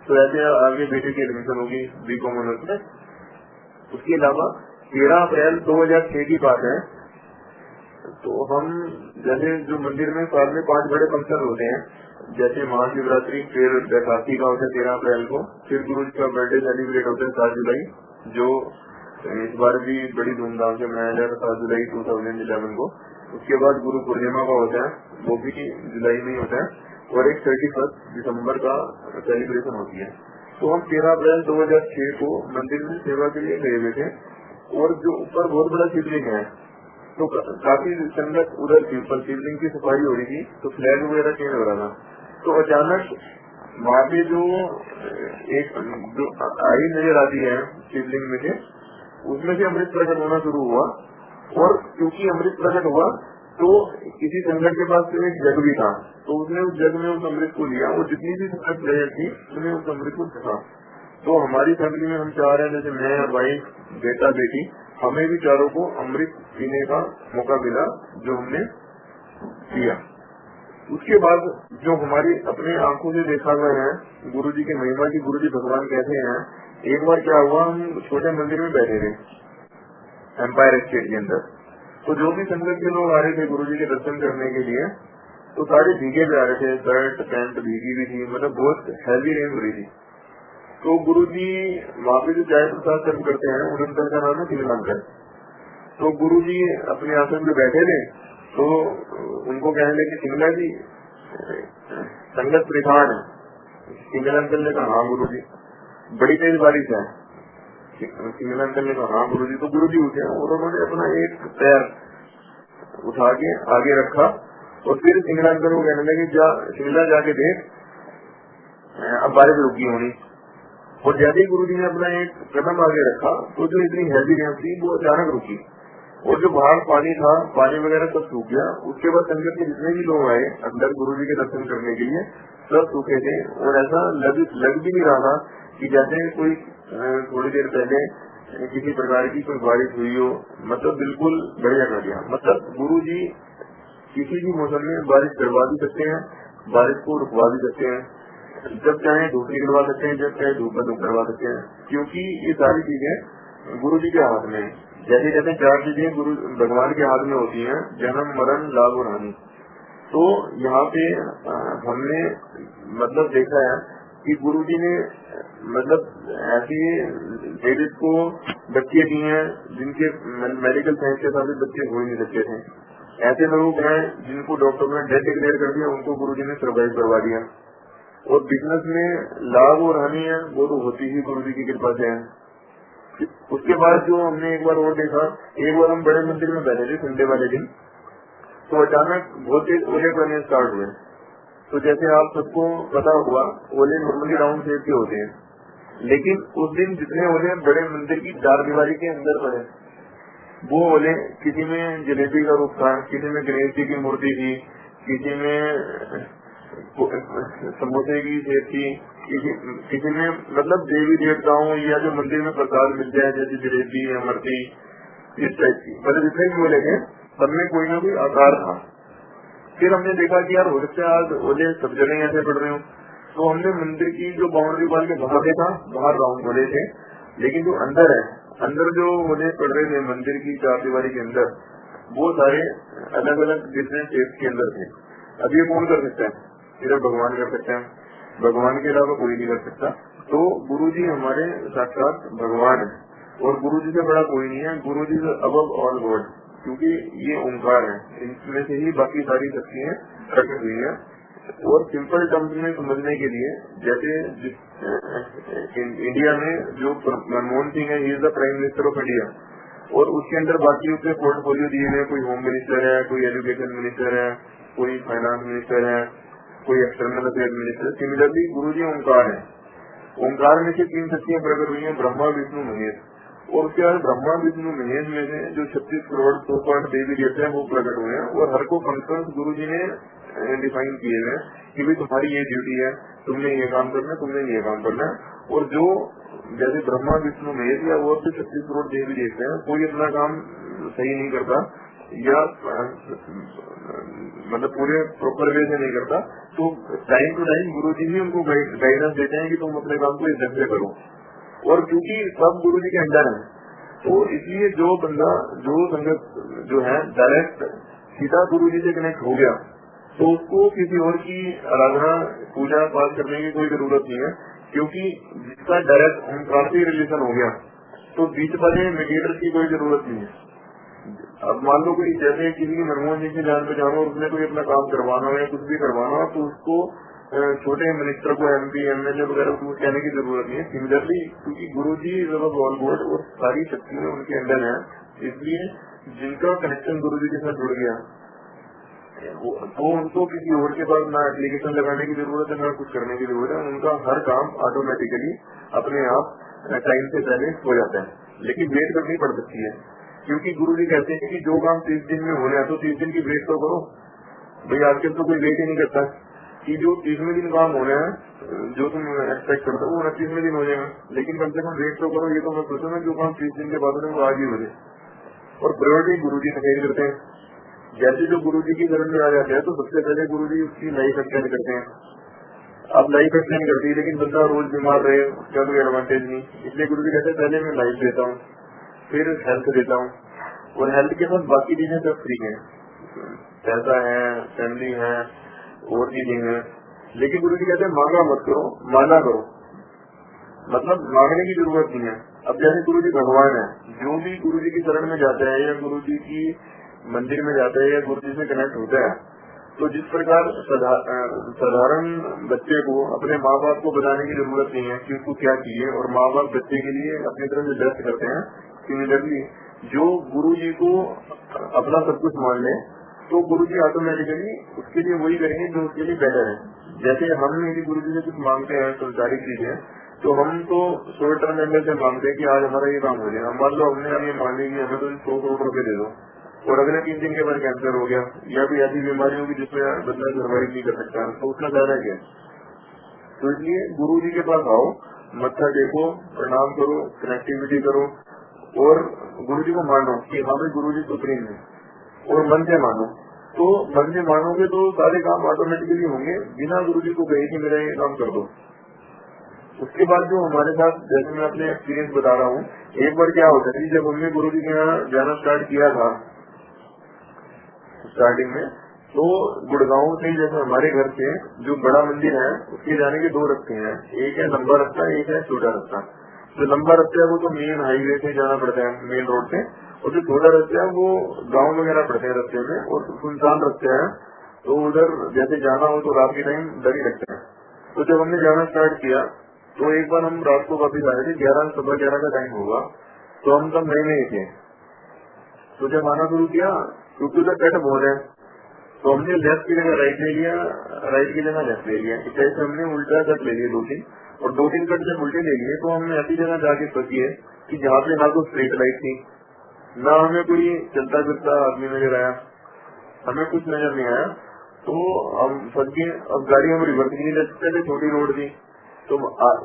तो ऐसे आगे बेटे की एडमिशन होगी बीकॉम ऑनर्स में। उसके अलावा 13 अप्रैल 2006 की बात है, तो हम जैसे जो मंदिर में साल में 5 बड़े फंक्शन होते हैं, जैसे महाशिवरात्रि, फिर बैसाखी का होता है 13 अप्रैल को, फिर गुरु जी का बर्थडे सेलिब्रेट होता है 7 जुलाई, जो इस बार भी बड़ी धूमधाम से मनाया जाता है 7 जुलाई 2011 को। उसके बाद गुरु पूर्णिमा का होता है, वो भी जुलाई में ही होता है, और एक 31 दिसंबर का सेलिब्रेशन होती है। तो हम 13 अप्रैल 2006 को मंदिर में सेवा के लिए गए हुए थे, और जो ऊपर बहुत बड़ा शिवलिंग है, तो काफी संगत उधर थी, ऊपर शिवलिंग की सफाई हो रही थी, तो फ्लैग वगैरह चेंज हो रहा था। तो अचानक वहाँ पे जो एक आई नजर आती है शिवलिंग में से, उसमें से अमृत प्रकट होना शुरू हुआ, और क्योंकि अमृत प्रकट हुआ तो किसी संगत के पास एक जग भी था, तो उसने उस जग में उस अमृत को लिया, और जितनी भी संगत प्लेयर थी उसने उस अमृत को छका। तो हमारी फैमिली में हम चाह रहे हैं, जैसे मैं, वाइफ, बेटा, बेटी, हमें भी चारों को अमृत पीने का मौका मिला, जो हमने पिया। उसके बाद जो हमारी अपने आंखों से देखा हुआ है गुरु जी की महिमा की, गुरु जी भगवान कहते हैं, एक बार क्या हुआ, हम छोटे मंदिर में बैठे थे एम्पायर स्टेट के अंदर, तो जो भी संगत के लोग आ रहे थे गुरु जी के दर्शन करने के लिए, तो सारे भीगे जा रहे थे, शर्ट पैंट भीगी भी थी, मतलब बहुत हैवी रेंज हो रही थी। तो गुरु जी वहाँ पे जो चाय प्रसाद सर्व करते हैं उन अंकल का नाम है सिंगलांकर। तो गुरु जी अपने आसन पे बैठे थे, तो उनको कहने लगे सिंगला जी संगत परेशान है। सिंगला अंकल ने कहा हाँ गुरु जी, बड़ी तेज बारिश है। सिंगला अंकल ने कहा हाँ गुरु जी। तो गुरु जी उठे और उन्होंने अपना एक पैर उठा के आगे रखा और फिर सिंगला अंकल को कहने लगे जा सिंगला जाके देख अब बारिश रुकी होनी। और जैसे ही गुरु जी ने अपना एक कदम आगे रखा तो जो इतनी हैवी रेंज थी वो अचानक रुकी और जो बाहर पानी था, पानी वगैरह सब सूख गया। उसके बाद संगत के जितने भी लोग आए अंदर गुरु जी के दर्शन करने के लिए सब सूखे थे और ऐसा लग भी नहीं रहा था कि जैसे कोई थोड़ी देर पहले किसी प्रकार की कोई बारिश हुई हो। मतलब बिल्कुल बढ़िया कर दिया। मतलब गुरु जी किसी भी मौसम में बारिश करवा भी सकते हैं, बारिश को रुकवा भी सकते हैं, जब चाहे धूप निकलवा सकते हैं, जब चाहे धूप बंद करवा सकते हैं, क्योंकि ये सारी चीजें गुरु जी के हाथ में। जैसे कहते हैं 4 चीजें गुरु भगवान के हाथ में होती हैं, जन्म मरण लाभ और हानि। तो यहाँ पे हमने मतलब देखा है कि गुरु जी ने मतलब ऐसी लेडीज को बच्चे दिए हैं जिनके मेडिकल साइंस के हिसाब से बच्चे हो ही नहीं सकते थे। ऐसे लोग हैं जिनको डॉक्टर ने डेथ डिक्लेयर कर दिया, उनको गुरु जी ने सर्वाइव करवा दिया। और बिजनेस में लाभ और हानि है वो तो होती ही गुरु जी की कृपा से है। उसके बाद जो हमने एक बार और देखा, एक बार हम बड़े मंदिर में बैठे थे संडे वाले दिन, तो अचानक बहुत तेज ओले पड़ने स्टार्ट हुए। तो जैसे आप सबको पता हुआ ओले नॉर्मली राउंड शेप के होते हैं, लेकिन उस दिन जितने ओले बड़े मंदिर की 4 दीवारी के अंदर पड़े, वो ओले किसी में जलेबी का रूप था, किसी में गणेश जी की मूर्ति थी, किसी में समोसे की शेप थी, किसी में मतलब देवी देवताओं या जो मंदिर में प्रसाद मिलते हैं जैसे जलेबी अमरती इस टाइप की, मतलब जितने भी ओले थे सब में कोई ना कोई आकार था। फिर हमने देखा कि यार हो सकता है आज ओले सब जगह ऐसे पड़ रहे हो। तो हमने मंदिर की जो बाउंड्री वाल के बाहर देखा, बाहर राउंड ओले थे, लेकिन जो अंदर है, अंदर जो ओले पड़ रहे थे मंदिर की 4 दीवारी के अंदर, वो सारे अलग अलग डिफरेंट शेप के अंदर थे। अब ये कौन कर सकता है? सिर्फ भगवान कर सकते हैं, भगवान के अलावा कोई नहीं कर सकता। तो गुरु जी हमारे साक्षात भगवान है और गुरु जी से बड़ा कोई नहीं है। गुरु जी से अबव ऑल गॉड, क्योंकि ये ओंकार है, इसमें से ही बाकी सारी शक्तियां प्रकट हुई है। और सिंपल टर्म्स में समझने के लिए, जैसे इंडिया में जो मनमोहन सिंह है, he is the prime minister of India, और उसके अंदर बाकी उसके पोर्टफोलियो दिए हुए, कोई होम मिनिस्टर है, कोई एजुकेशन मिनिस्टर है, कोई फाइनेंस मिनिस्टर है, कोई एक्सटर्नल अफेयर मिनिस्टर। सिमिलरली गुरु जी ओंकार है। ओंकार में से 3 शक्तियां प्रकट हुई है, ब्रह्मा विष्णु महेश। और उसके बाद ब्रह्मा विष्णु महेश में से जो 36 करोड़ 100 देवी देवते हैं वो प्रकट हुए हैं। और हर को फंक्शन गुरु जी ने डिफाइन किए हुए कि भाई तुम्हारी ये ड्यूटी है, तुमने ये काम करना है, तुमने ये काम करना है। और जो जैसे ब्रह्मा विष्णु महेश या और 36 करोड़ देवी देवते हैं, कोई अपना काम सही नहीं करता या मतलब पूरे प्रॉपर वे से नहीं करता, तो टाइम टू टाइम गुरु जी ही उनको गाइडेंस देते हैं कि तुम अपने काम को इस ढंग से करो। और क्योंकि सब गुरु जी के अंडर है, तो इसलिए जो बंदा जो संगत जो है डायरेक्ट सीधा गुरु जी से कनेक्ट हो गया, तो उसको किसी और की आराधना पूजा पाठ करने की कोई जरूरत नहीं है, क्योंकि जिसका डायरेक्ट ओंकार से रिलेशन हो गया तो बीच वाले मीडिएटर की कोई जरूरत नहीं है। अब मान लो कोई जैसे किसी की मनमोहन जी की जान पहचानो और उसने कोई अपना काम करवाना हो या कुछ भी करवाना हो, तो उसको छोटे मिनिस्टर को MP MLA वगैरह को कहने की जरूरत नहीं है। सिमिलरली क्योंकि गुरु जी ऑल गॉड और सारी शक्तियां उनके अंदर है, इसलिए जिनका कनेक्शन गुरु जी के साथ जुड़ गया वो उनको किसी और के पास ना एप्लीकेशन लगाने की जरूरत है, ना कुछ करने की जरूरत है। उनका हर काम ऑटोमेटिकली अपने आप टाइम से पहले हो जाता है। लेकिन वेट करनी पड़ सकती है, क्योंकि गुरु जी कहते हैं कि जो काम 30 दिन में होना है तो 30 दिन की वेट तो करो। भाई आजकल तो कोई वेट ही नहीं करता कि जो 30वें दिन काम होना है जो तुम एक्सपेक्ट करते हो वो 29वें दिन हो जाएगा, लेकिन कम से कम वेट तो करो। ये तो मैं सोचूं ना जो काम 30 दिन के बाद हो वो आज ही हो जाए। और प्रायोरिटी गुरु जी डिसाइड करते हैं। जैसे जो गुरु जी की शरण में आ जाते हैं तो सबसे पहले गुरु जी उसकी लाइफ एक्सटेंड करते हैं। अब लाइफ एक्सटेंड करती है लेकिन बंदा रोज बीमार रहे उसका कोई एडवांटेज नहीं, इसलिए गुरु जी कहते हैं पहले मैं लाइफ देता हूँ, फिर हेल्थ देता हूँ, और हेल्थ के साथ बाकी चीजें सब फ्री है, पैसा है, फैमिली है, और चीजें हैं। लेकिन गुरु जी कहते हैं मांगा मत करो, माना करो, मतलब मांगने की जरूरत नहीं है। अब जैसे गुरु जी भगवान है, जो भी गुरु जी की शरण में जाता है या गुरु जी की मंदिर में जाता है या गुरु जी से कनेक्ट होता है, तो जिस प्रकार साधारण बच्चे को अपने माँ बाप को बताने की जरूरत नहीं है कि उसको क्या चाहिए, और माँ बाप बच्चे के लिए अपनी तरफ से बेस्ट करते हैं, सिमिलरली जो गुरु जी को अपना सब कुछ मान ले तो गुरु जी ऑटोमेटिकली उसके लिए वही करेंगे जो उसके लिए बेटर है। जैसे हम यदि गुरु जी से कुछ मांगते हैं संसारिक चीजें, तो हम तो शॉर्ट टर्म मेंबर से मांगते हैं कि आज हमारा ये काम हो जाए। हम मान लो हमने ये मांगे कि हमें तो 100 करोड़ रुपए दे दो, और अगले 3 दिन के बाद कैंसर हो गया या कोई ऐसी बीमारी होगी जिसमें बंदा सर्वाइव नहीं कर सकता, तो उसका फायदा क्या? तो इसलिए गुरु जी के पास आओ, मत्था टेको, प्रणाम करो, कनेक्टिविटी करो, और गुरु जी को मानो कि हाँ भाई गुरु जी सुप्रीम है, और मन से मानो। तो मन से मानोगे तो सारे काम ऑटोमेटिकली होंगे बिना गुरु जी को कहे कि मेरा ये काम कर दो। उसके बाद जो हमारे साथ, जैसे मैं अपने एक्सपीरियंस बता रहा हूँ, एक बार क्या होता है, जब हमने गुरु जी के यहाँ जाना स्टार्ट किया था स्टार्टिंग में, तो गुड़गांव से जैसे हमारे घर से जो बड़ा मंदिर है उसके जाने के 2 रास्ते हैं, एक है लंबा रास्ता, एक है छोटा रास्ता। जो लंबा रास्ता है वो तो मेन हाईवे से जाना पड़ता है, मेन रोड से, और जो छोटा रास्ता है वो गांव वगैरह पड़ते हैं रास्ते में, और सुनसान रास्ते हैं, तो उधर जैसे जाना हो तो रात के टाइम डर ही लगता है। तो जब हमने जाना स्टार्ट किया तो एक बार हम रात को वापिस आए थे, 11 का टाइम होगा, तो हम तब नए थे। तो जब आना शुरू किया, क्योंकि उधर कट बहुत है, तो हमने लेफ्ट की जगह राइट ले लिया, राइट की जगह लेफ्ट ले लिया, इस तरह से हमने उल्टा कट ले लिए 2-3, और 2-3 कट जब उल्टे ले लिए तो हमने ऐसी जगह जाके फंसी है कि जहाँ पे ना तो स्ट्रीट लाइट थी, ना हमें कोई चलता फिरता आदमी नजर आया, हमें कुछ नजर नहीं आया। तो हम फंस गए। अब गाड़ी हम रिवर्स नहीं ले सकते थे, छोटी रोड थी, तो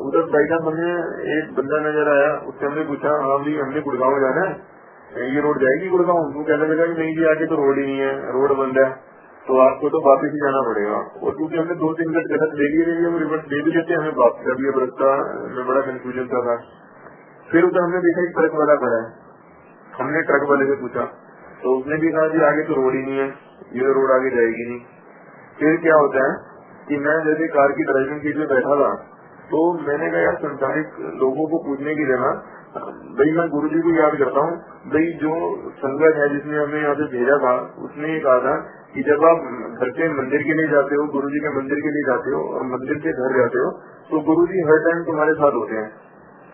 उधर बाई चांस हमें एक बंदा नजर आया, उससे हमने पूछा हाँ भाई हमने गुड़गांव जाना है, ये रोड जाएगी गुड़गांव? वो कहने लगा कि नहीं जी आगे तो रोड ही नहीं है, रोड बंद है, तो आपको तो वापिस ही जाना पड़ेगा। और क्योंकि हमने 2-3 कट गलत ले लिए, हम रिवर्स ले भी लेते, हमें वापस कर दिया। रास्ता में बड़ा कंफ्यूजन था। फिर उधर हमने देखा एक ट्रक वाला खड़ा है, हमने ट्रक वाले से पूछा तो उसने भी कहा जी आगे तो रोड ही नहीं है, ये रोड आगे जाएगी नहीं। फिर क्या होता है कि मैं जैसे कार की ड्राइविंग सीट में बैठा था, तो मैंने कहा यार संसारिक लोगों को पूछने की जगह भाई मैं गुरु जी को याद करता हूँ। भाई जो संगत है जिसने हमें यहाँ से भेजा था, उसने ये कहा था कि जब आप घर से मंदिर के लिए जाते हो, गुरु जी के मंदिर के लिए जाते हो और मंदिर से घर जाते हो, तो गुरु जी हर टाइम तुम्हारे साथ होते हैं।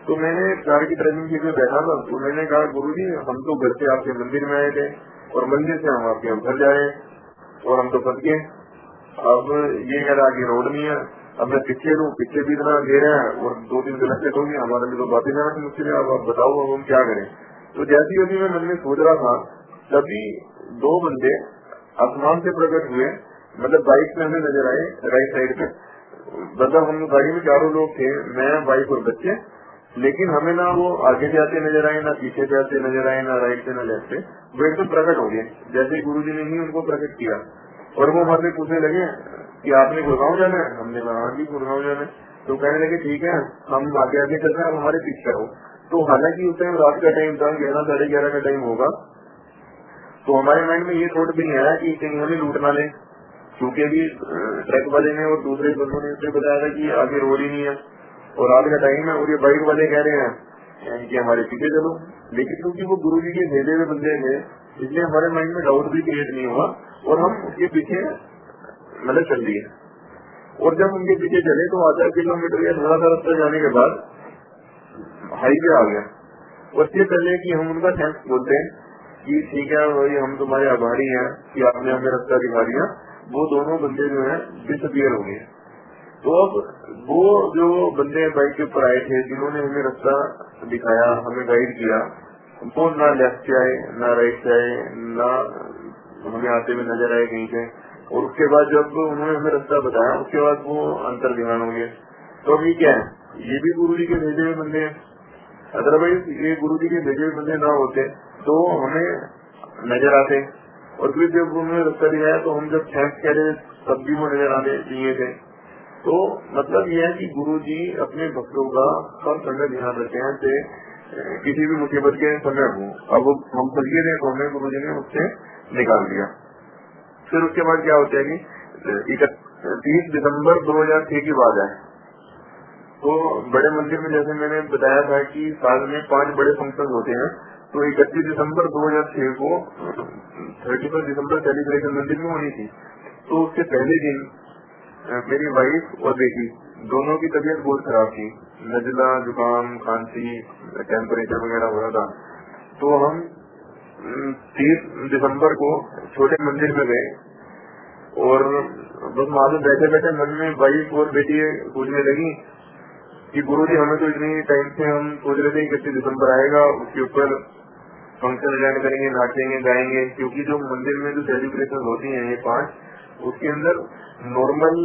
तो मैंने कार की ड्राइविंग सीट में बैठा था, तो मैंने कहा गुरु जी हम तो घर से आपके मंदिर में आए थे और मंदिर से हम आपके घर जा रहे हैं, और हम तो फंस गए। अब ये कह रहा कि रोड नहीं है, अब मैं पीछे हूँ, पीछे भी इतना दे रहे हैं और 2-3 गलत सेट होगी, हमारे लिए तो वापिस जाना मुश्किल है। अब आप बताओ अब हम क्या करें? तो जैसे अभी मैं मन में सोच रहा था, तभी 2 बंदे आसमान से प्रकट हुए, मतलब बाइक में हमें नजर आए राइट साइड पे। मतलब हम गाड़ी में 4 लोग थे, मैं, वाइफ और बच्चे, लेकिन हमें ना वो आगे से आते नजर आए, ना पीछे से आते नजर आए, ना राइट से ना लेफ्ट से, वो एकदम प्रकट हो गए जैसे गुरु जी ने ही उनको प्रकट किया। और वो हमारे पूछने लगे कि आपने गुड़गांव जाना है? हमने कहा हाँ जी गुड़गांव जाना है। तो कहने लगे ठीक है हम आगे आगे चल रहे हैं, हमारे पीछे हो। तो हालांकि उस टाइम रात का टाइम था, 11, 11:30 का टाइम होगा। तो हमारे माइंड में ये थॉट भी नहीं आया कि कहीं हमें लूट ना ले, क्योंकि अभी ट्रक वाले ने और दूसरे बंदों ने उसने बताया था कि आगे रोड ही नहीं है और रात का टाइम है, और ये बाइक वाले कह रहे हैं कि हमारे पीछे चलो। लेकिन क्योंकि वो गुरु जी के भेजे हुए बंदे थे, इसलिए हमारे माइंड में डाउट भी क्रिएट नहीं हुआ और हम उसके पीछे मतलब चल दिए। और जब उनके पीछे चले तो 8 किलोमीटर या थोड़ा सा रास्ता जाने के बाद हाईवे आ गया। उससे पहले कि हम उनका थैंक्स बोलते हैं कि ठीक है भाई हम तुम्हारे आभारी हैं कि आपने हमें रास्ता दिखा दिया, वो दोनों बंदे जो है डिसअपियर हो गए। तो अब वो जो बंदे बाइक के ऊपर आए थे, जिन्होंने हमें रास्ता दिखाया, हमें गाइड किया, वो ना लेफ्ट से आए ना राइट से आए, ना हमें आते हुए नजर आए कहीं से। और उसके बाद जब उन्होंने हमें रास्ता बताया, उसके बाद वो अंतर ध्यान हो गया। तो अभी क्या है, ये भी गुरु जी के भेजे हुए बंदे हैं। अदरवाइज ये गुरु जी के भेजे हुए बंदे ना होते तो हमें नजर आते और फिर जब उन्होंने रास्ता दिखाया तो हम जब थैंक्स कह रहे तब भी वो नजर आने चाहिए थे। तो मतलब यह है कि गुरु जी अपने भक्तों का हर समय ध्यान रखते हैं से किसी भी मुसीबत के समय हो। अब हम फंसे थे तो हमें गुरु जी ने उससे निकाल दिया। फिर उसके बाद क्या होता है कि 31 दिसंबर 2006 की बात है। तो बड़े मंदिर में जैसे मैंने बताया था कि साल में 5 बड़े फंक्शन होते हैं, तो 31 दिसंबर 2006 को 31 दिसंबर सेलिब्रेशन मंदिर में होनी थी। तो उसके पहले दिन मेरी वाइफ और बेटी दोनों की तबीयत बहुत खराब थी, नजला, जुकाम, खांसी, टेम्परेचर वगैरह हो रहा था। तो हम 30 दिसंबर को छोटे मंदिर में गए और बस वहां पे बैठे बैठे मन में वाइफ और बेटी पूछने लगी कि गुरुजी हमें तो इतनी टाइम से हम सोच रहे थे 31 दिसंबर आएगा, उसके ऊपर फंक्शन अटेंड करेंगे, नाचेंगे, गाएंगे, क्योंकि जो मंदिर में जो सेलिब्रेशन होती है ये 5, उसके अंदर नॉर्मल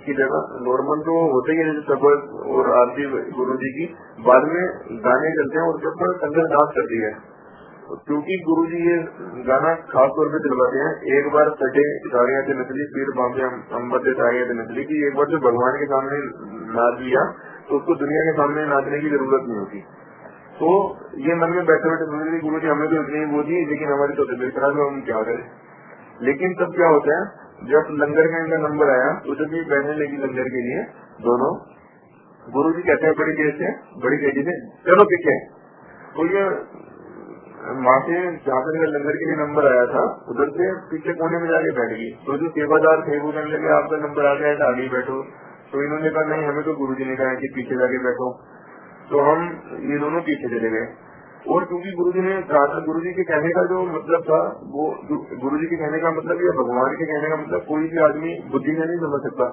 की जगह नॉर्मल तो होते ही जैसे शबद और आरती गुरुजी की, बाद में गाने चलते हैं और उसके ऊपर संगत डांस करती है। क्योंकि गुरुजी ये गाना खास तौर पे दिलवाते हैं, एक बार सटे ताड़ियां से नचली, फिर बांधे अंबर से ताड़ियां से नचली, की एक बार जो भगवान के सामने नाच लिया तो उसको दुनिया के सामने नाचने की जरूरत नहीं होती। तो ये मन में बैठे बैठे सोच रहे गुरु जी हमें तो इतनी वो दी, लेकिन हमारी तो तबीयत खराब है, हम क्या करें। लेकिन तब क्या होता है, जब लंगर का इनका नंबर आया तो जब ये बैठने लगी लंगर के लिए दोनों, गुरु जी कहते हैं बड़ी तेज से, बड़ी तेजी से, चलो पीछे। तो ये वहां से जहाँ से लंगर के लिए नंबर आया था उधर से पीछे कोने में जाके बैठ गई। तो जो सेवादार थे वो कहने लगे आपका नंबर आ गया है, आगे बैठो। तो इन्होंने कहा नहीं, हमें तो गुरुजी ने कहा कि पीछे जाके बैठो। तो हम ये दोनों पीछे चले गए। और क्योंकि गुरुजी ने कहा था, गुरुजी के कहने का जो मतलब था वो, गुरुजी के कहने का मतलब या भगवान के कहने का मतलब कोई भी आदमी बुद्धि से नहीं समझ सकता।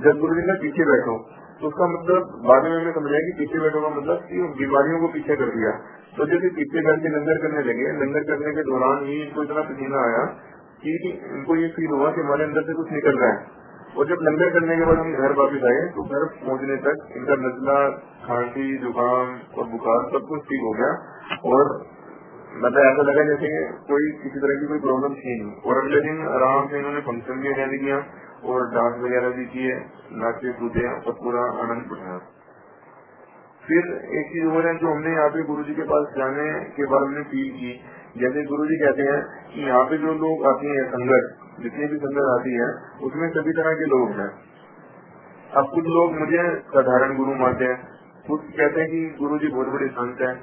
जब गुरुजी ने पीछे बैठो तो उसका मतलब बाद में हमने समझा कि पीछे बैठो का मतलब कि बीमारियों को पीछे कर दिया। तो जब पीछे करके लंगर करने लगे, लंगर करने के दौरान ही इनको इतना पसीना आया कि इनको ये फील हुआ कि हमारे अंदर से कुछ निकल रहा है। और जब लंगर करने के बाद हम घर वापस आए तो घर पहुंचने तक इनका नजला, खांसी, जुकाम और बुखार सब कुछ ठीक हो गया। और मतलब ऐसा लगा जैसे कोई किसी तरह की कोई प्रॉब्लम थी नहीं। और अगले दिन आराम से इन्होंने फंक्शन भी अटेंड किया और डांस वगैरह भी किए, नाचे कूदे और पूरा आनंद उठाया। फिर एक चीज और है जो हमने यहाँ पे गुरुजी के पास जाने के बाद हमने फील की, जैसे गुरुजी कहते हैं कि यहाँ पे जो लोग आते हैं संगत, जितनी भी संगत आती है उसमें सभी तरह के लोग हैं। अब कुछ लोग मुझे साधारण गुरु मानते हैं, कुछ कहते हैं कि गुरुजी बहुत बड़े संत है,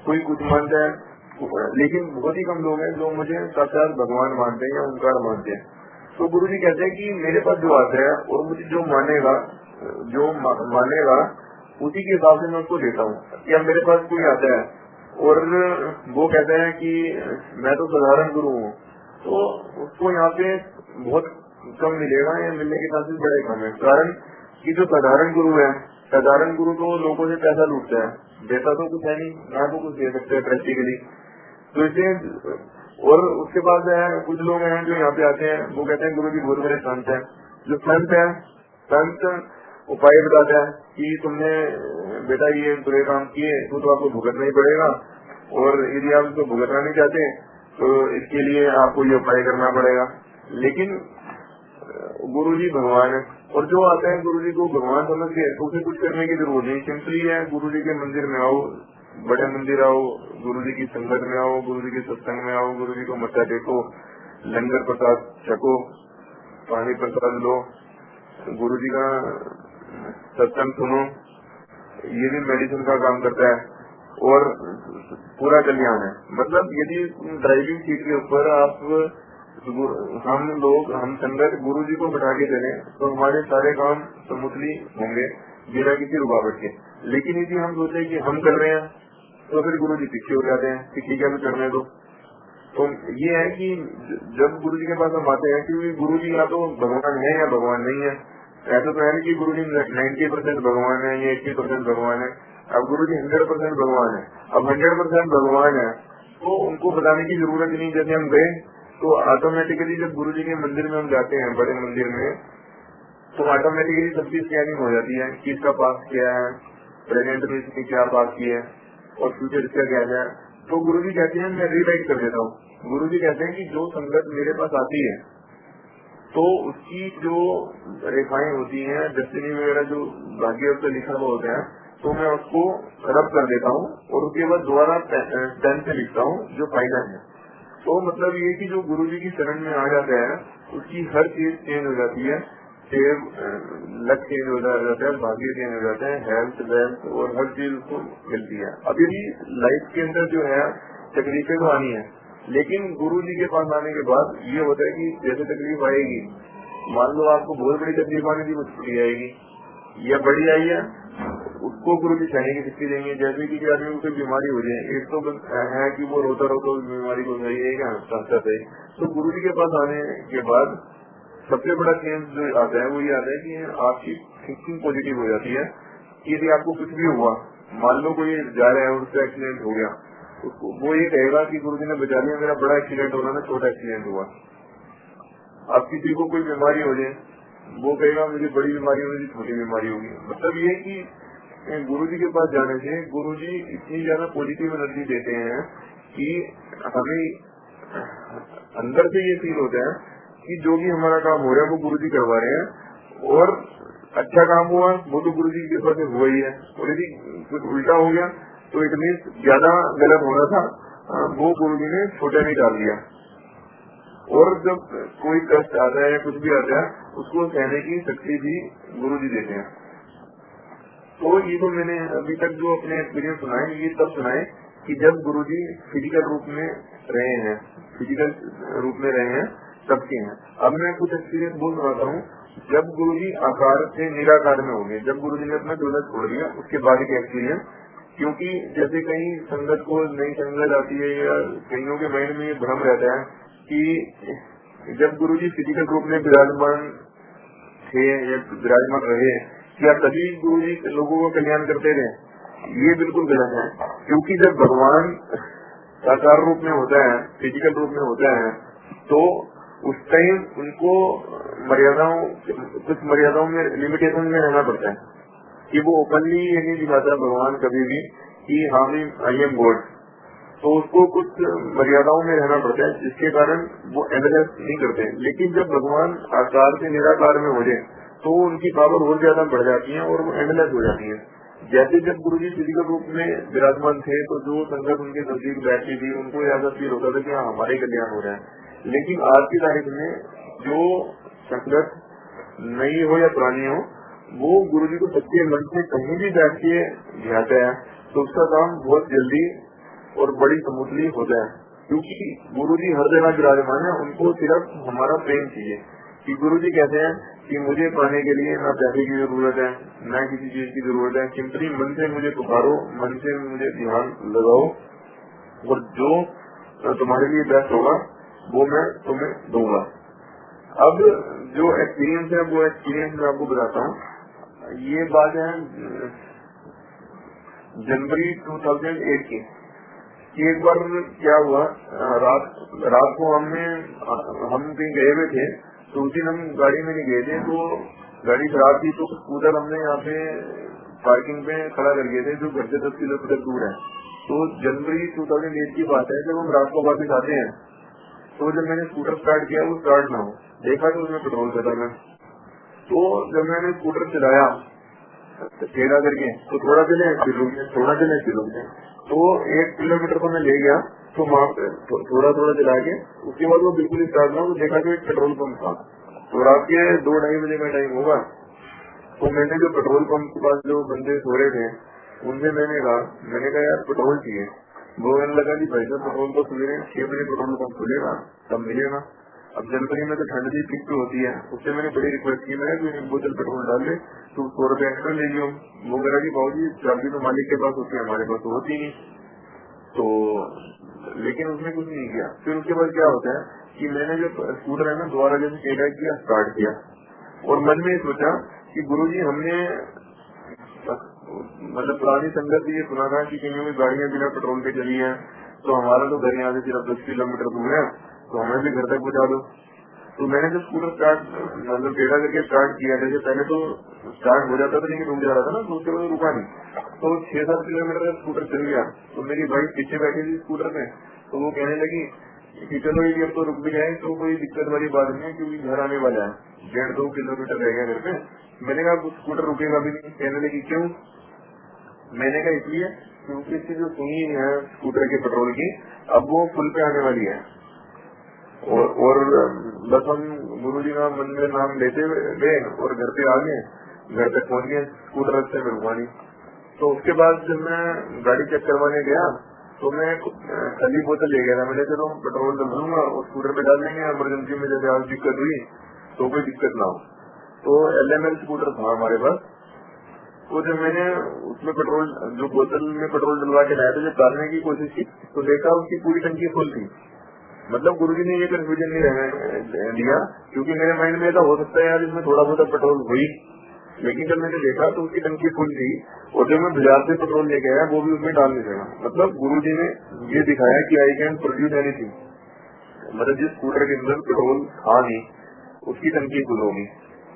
कोई कुछ मानता है, लेकिन बहुत ही कम लोग हैं जो मुझे साक्षात भगवान मानते हैं या ओंकार मानते हैं। तो गुरुजी कहते हैं कि मेरे पास जो आता है और मुझे जो मानेगा उसी के हिसाब से मैं उसको देता हूँ। या मेरे पास कोई आता है और वो कहता है कि मैं तो साधारण गुरु हूँ, तो उसको यहाँ पे बहुत कम मिलेगा या मिलने के चांसेस बड़े कम है। कारण कि जो साधारण गुरु है, साधारण गुरु तो लोगों से पैसा लूटता है, देता तो कुछ है नहीं, ना तो कुछ दे सकते हैं प्रैक्टिकली। तो इसलिए और उसके बाद कुछ लोग हैं जो यहाँ पे आते हैं, वो कहते हैं गुरु जी बहुत बड़े संत है। जो संत है, संत उपाय बताता है कि तुमने बेटा ये बुरे काम किए तो आपको भुगतना ही पड़ेगा, और यदि आप इसको भुगतना नहीं चाहते तो इसके लिए आपको ये उपाय करना पड़ेगा। लेकिन गुरुजी भगवान है, और जो आता है गुरुजी को भगवान समझ के तो उसे कुछ करने की जरूरत नहीं। सिंपली है गुरुजी के मंदिर में आओ, बड़े मंदिर आओ, गुरुजी की संगत में आओ, गुरुजी के सत्संग में आओ, गुरुजी को मत्था टेको, लंगर प्रसाद छको, पानी प्रसाद लो, गुरुजी का सत्संग सुनो, ये भी मेडिसिन का काम करता है और पूरा कल्याण है। मतलब यदि ड्राइविंग सीट के ऊपर हम संगत गुरु जी को बैठा के चले तो हमारे सारे काम स्मूथली होंगे बिना किसी रुकावट के। लेकिन यदि हम सोचे कि हम कर रहे हैं तो फिर गुरु जी पीछे हो जाते हैं कि ठीक है करने दो। तो ये है कि जब गुरु जी के पास हम आते हैं क्योंकि गुरु जी या तो भगवान है या भगवान नहीं है। ऐसा तो है नहीं कि गुरु जी 90% भगवान है या 80% भगवान है। अब गुरु जी 100% भगवान है। अब 100% भगवान है तो उनको बताने की जरूरत नहीं। जैसे हम गए तो ऑटोमेटिकली जब गुरु जी के मंदिर में हम जाते हैं, बड़े मंदिर में, तो ऑटोमेटिकली सबकी स्कैनिंग हो जाती है कि इसका पास क्या है, प्रेजेंट में इसने क्या पास किया है और फ्यूचर इसका क्या है। तो गुरुजी कहते हैं मैं रीराइट कर देता हूँ। गुरुजी कहते हैं कि जो संगत मेरे पास आती है तो उसकी जो रेखाएं होती हैं, डेस्टिनी वगैरह जो भाग्य पे लिखा हुआ होता है, तो मैं उसको रब कर देता हूँ और उसके बाद दोबारा पेन से लिखता हूँ जो फाइनल है। तो मतलब ये कि जो गुरुजी की शरण में आ जाता है उसकी हर चीज चेंज हो जाती है, लक चेंज हो जाता है, भाग्य चेंज हो जाता है, हेल्थ वेल्थ और हर चीज उसको मिलती है। अभी भी लाइफ के अंदर जो है तकलीफें तो आनी है, लेकिन गुरुजी के पास आने के बाद ये होता है कि जैसे तकलीफ आएगी, मान लो आपको बहुत बड़ी तकलीफ आने की कुछ छुट्टी आएगी या बड़ी आई है, उसको गुरुजी सहने की शक्ति देंगे। जैसे कि आदमी को कोई बीमारी हो जाए, एक तो है कि वो रोता रोता उस बीमारी को सही है क्या हंसता है, तो गुरुजी के पास आने के बाद सबसे बड़ा चेंज जो आता है वो ये आता है कि आपकी थिंकिंग पॉजिटिव हो जाती है कि यदि आपको कुछ भी हुआ, मान लो कोई जा रहा है उसका एक्सीडेंट हो गया, उसको वो ये कहेगा कि गुरुजी ने बचा लिया, मेरा बड़ा एक्सीडेंट होना ना छोटा एक्सीडेंट हुआ। अब किसी को कोई बीमारी हो जाए, वो कहेगा मुझे बड़ी बीमारी होगी, छोटी बीमारी होगी। मतलब ये कि गुरुजी के पास जाने से गुरुजी इतनी ज्यादा पॉजिटिव एनर्जी देते हैं कि हमें अंदर से ये फील होता है कि जो भी हमारा काम हो रहा है वो गुरुजी करवा रहे हैं, और अच्छा काम हुआ वो तो गुरुजी की कृपा से हुआ ही है, और यदि कुछ उल्टा हो गया तो इट मीन्स ज्यादा गलत होना था, वो गुरुजी ने छोटा नहीं डाल दिया। और जब कोई कष्ट आता है या कुछ भी आता है उसको सहने की शक्ति भी गुरुजी देते हैं। तो ये तो मैंने अभी तक जो अपने एक्सपीरियंस सुनाए, ये तब सुनाए कि जब गुरुजी फिजिकल रूप में रहे हैं, फिजिकल रूप में रहे हैं सबके हैं। अब मैं कुछ एक्सपीरियंस बोल रहा हूँ जब गुरुजी आकार से निराकार में हो गए, जब गुरुजी ने अपना डोलर छोड़ दिया उसके बाद के एक्सपीरियंस। क्योंकि जैसे कहीं संगत को नई संगत आती है या कईयों के माइंड में ये भ्रम रहता है कि जब गुरुजी फिजिकल रूप में विराजमान थे या विराजमान रहे, क्या तभी गुरुजी लोगों का कल्याण करते रहे? ये बिल्कुल गलत है। क्योंकि जब भगवान साकार रूप में होता है, फिजिकल रूप में होता है, तो उस टाइम उनको कुछ मर्यादाओं में, लिमिटेशन में रहना पड़ता है कि वो ओपनली ये नहीं दिखाता भगवान कभी भी कि हाँ भी आई एम गॉड। तो उसको कुछ मर्यादाओं में रहना पड़ता है, जिसके कारण वो एनालाइज नहीं करते। लेकिन जब भगवान आकार से निराकार में हो जाए तो उनकी पावर और ज्यादा बढ़ जाती है और वो एनालाइज हो जाती है। जैसे जब गुरुजी फिजिकल रूप में विराजमान थे तो जो संगत उनके नजदीक बैठती थी उनको ऐसा फील होता था कि हाँ हमारे कल्याण हो रहा है। लेकिन आज की तारीख में जो संगत नई हो या पुरानी हो, वो गुरुजी को सच्चे मन से कहीं भी बैठ के ध्याता है तो उसका काम बहुत जल्दी और बड़ी स्मूथली होता है। क्योंकि गुरुजी हर जगह विराजमान है, उनको सिर्फ हमारा प्रेम चाहिए। कि गुरुजी कहते हैं कि मुझे पाने के लिए ना पैसे की जरूरत है, ना किसी चीज की जरूरत है, सिंपली मन से मुझे पुकारो, मन से मुझे ध्यान लगाओ और जो तुम्हारे लिए बेस्ट होगा वो मैं तुम्हें दूंगा। अब जो एक्सपीरियंस है वो एक्सपीरियंस मैं आपको बताता हूँ। ये बात है जनवरी 2008 की। एक बार क्या हुआ, रात को हम कहीं गए हुए थे, तो उस दिन हम गाड़ी में नहीं गए थे, तो गाड़ी खराब थी तो स्कूटर हमने यहाँ पे पार्किंग पे खड़ा कर गए थे जो घर से 10 किलोमीटर दूर है। तो जनवरी 2008 की बात है, जब हम रात को वापस आते हैं तो जब मैंने स्कूटर स्टार्ट किया वो स्टार्ट ना हो, देखा तो उसमें पेट्रोल खत्म है। तो जब मैंने स्कूटर चलाया टेढ़ा करके तो थोड़ा चले फिर रुक गए, थोड़ा चले फिर रुक गए, तो 1 किलोमीटर को मैं ले गया तो वहाँ पे थोड़ा थोड़ा चला के उसके बाद वो बिल्कुल स्टार्ट ना, तो देखा कि एक पेट्रोल पंप था। तो रात के 2-2:30 बजे का टाइम होगा। तो मैंने जो पेट्रोल पंप के पास जो बंदे सो रहे थे उनसे मैंने कहा यार पेट्रोल चाहिए। वो कहने लगा कि भाई साहब पेट्रोल तो खुले 6 बजे पेट्रोल पंप खुलेगा तब मिलेगा। अब जनवरी में तो ठंड भी फिक्स होती है, उससे मैंने बड़ी रिक्वेस्ट की, मैं एक बोतल पेट्रोल डाल ले तो 100 रुपए एक्स्ट्रा ले लियो। वो कह रहा कि बाबूजी चाबी तो मालिक के पास होती है, हमारे पास तो होती नहीं। तो लेकिन उसने कुछ नहीं किया। फिर उसके बाद क्या होता है कि मैंने जो स्कूटर है ना दोबारा जैसे टेढ़ा किया, स्टार्ट किया और मन में सोचा कि गुरुजी हमने मतलब पुरानी संगत ये सुना था कि कहीं में गाड़ियां बिना पेट्रोल के चली है, तो हमारा तो घर यहाँ से सिर्फ 10 किलोमीटर दूर है, तो हमें भी घर तक पहुँचा दो। तो मैंने जब स्कूटर स्टार्ट मतलब टेढ़ा करके स्टार्ट किया, जैसे पहले तो स्टार्ट हो जाता था लेकिन रुक जा रहा था ना, तो उसके बाद रुका नहीं। तो 6-7 किलोमीटर का स्कूटर चल गया। तो मेरी वाइफ पीछे बैठी थी स्कूटर में, तो वो कहने लगी कि चलो ये अब तो रुक भी जाए तो कोई दिक्कत वाली बात नहीं है, क्योंकि घर आने वाला है, 1.5-2 किलोमीटर रह गया घर पे। मैंने कहा स्कूटर रुकेगा भी नहीं। कहने लगी क्यों? मैंने कहा इसलिए क्योंकि इसकी जो सुई है स्कूटर के पेट्रोल की, अब वो फुल पे आने वाली है। और बस हम गुरुजी का मंदिर नाम लेते गए और घर पे आ गए, घर तक पहुंच गए, स्कूटर रास्ते में रुका नहीं। तो उसके बाद जब मैं गाड़ी चेक करवाने गया तो मैं खाली बोतल ले गया था। मैंने चलो पेट्रोल डलूंगा और स्कूटर पे डाल देंगे, इमरजेंसी में जैसे आज दिक्कत हुई तो कोई दिक्कत ना हो। तो LML स्कूटर था हमारे पास। तो जब मैंने उसमें पेट्रोल, जो बोतल में पेट्रोल डलवा के लाया था, जब डालने की कोशिश की तो देखा उसकी पूरी टंकी फुल थी। मतलब गुरुजी ने ये कंफ्यूजन नहीं रहने दिया, क्योंकि मेरे माइंड में ऐसा हो सकता है यार इसमें थोड़ा बहुत पेट्रोल हुई, लेकिन जब मैंने देखा तो उसकी टंकी फुल थी और जब मैं बाजार से पेट्रोल लेके आया वो भी उसमें डाल नहीं सका। मतलब गुरुजी ने ये दिखाया कि आई कैन प्रोड्यूस एनीथिंग। मतलब जिस स्कूटर के अंदर पेट्रोल था नहीं उसकी टंकी फुल होगी।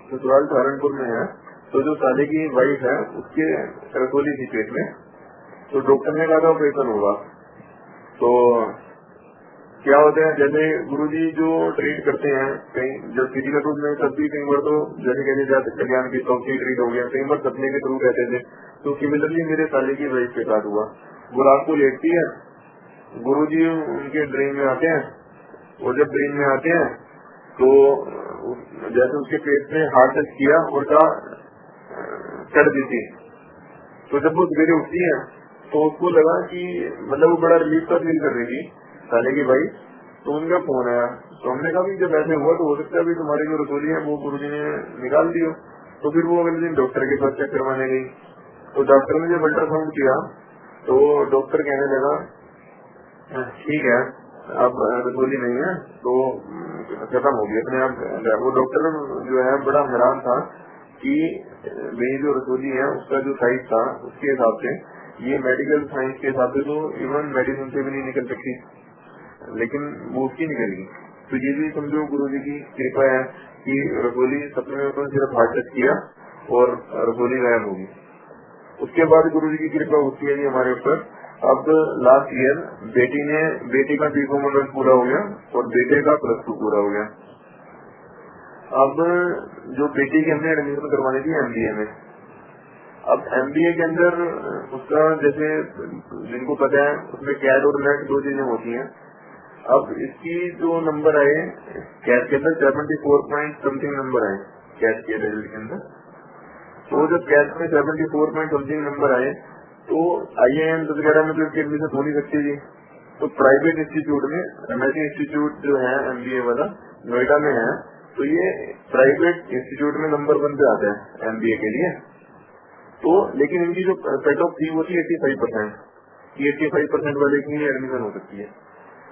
ससुराल सहारनपुर में है, तो जो साले की वाइफ है उसके रसोली थी पेट में, तो डॉक्टर ने कहा था ऑपरेशन होगा। तो क्या होता है, जैसे गुरुजी जो ट्रीट करते हैं कहीं जब फिजिकल रूप में, तब भी कई बार तो जैसे कहते जाते कल्याण की टॉक्सी ट्रीट हो गया, कई बार सपने के थ्रू कहते थे। तो सिमिलरली मेरे साले की वाइफ के साथ हुआ। वो रात को लेटती है, गुरुजी उनके ड्रीम में आते हैं, और जब ड्रीम में आते हैं तो जैसे उसके पेट में हार्ट टच किया और कहा चढ़ देती। तो जब वो सवेरे उठती है तो उसको लगा कि मतलब वो बड़ा रिलीफ का फील कर रही थी साले की भाई। तो उनका फोन आया, तो हमने कहा जब ऐसे हुआ तो हो सकता है तुम्हारी जो रसोली है वो गुरुजी ने निकाल दी हो। तो फिर वो अगले दिन डॉक्टर के पास चेक करवाने गई। तो डॉक्टर ने जब अल्ट्रासाउंड किया तो डॉक्टर कहने लगा ठीक है अब रसोली नहीं है तो खत्म हो गई अपने आप। वो डॉक्टर जो है बड़ा हैरान था कि मेरी जो रसोली है उसका जो साइज था उसके हिसाब से, ये मेडिकल साइंस के हिसाब से तो इवन मेडिसिन से भी नहीं निकल सकती, लेकिन वो उसकी निकल गई। तो ये भी समझो गुरुजी की कृपा है कि रसोली सपने में तो सिर्फ हार्ट टच किया और रसोली गायब होगी। उसके बाद गुरुजी की कृपा होती है हमारे ऊपर। अब लास्ट ईयर बेटी का B.Com ऑनर्स पूरा हो गया और बेटे का +2 पूरा हो गया। अब जो बेटी की हमने एडमिशन करवानी थी MBA में, अब MBA के अंदर उसका जैसे जिनको पता है उसमें कैट और नेट 2 चीजें होती हैं। अब इसकी जो नंबर आए कैट के अंदर 74 पॉइंट समथिंग नंबर आए कैट के रिजल्ट के अंदर। तो जब कैट में 74 पॉइंट समथिंग नंबर आए तो IIM वगैरह में तो इसकी एडमिशन हो नहीं सकती थी। तो प्राइवेट इंस्टीट्यूट में, MIT इंस्टीट्यूट जो है MBA वाला नोएडा में है, तो ये प्राइवेट इंस्टीट्यूट में नंबर 1 पे आता है MBA के लिए। तो लेकिन इनकी जो कट ऑफ थी वो थी 85%, 85% वाले की एडमिशन हो सकती है।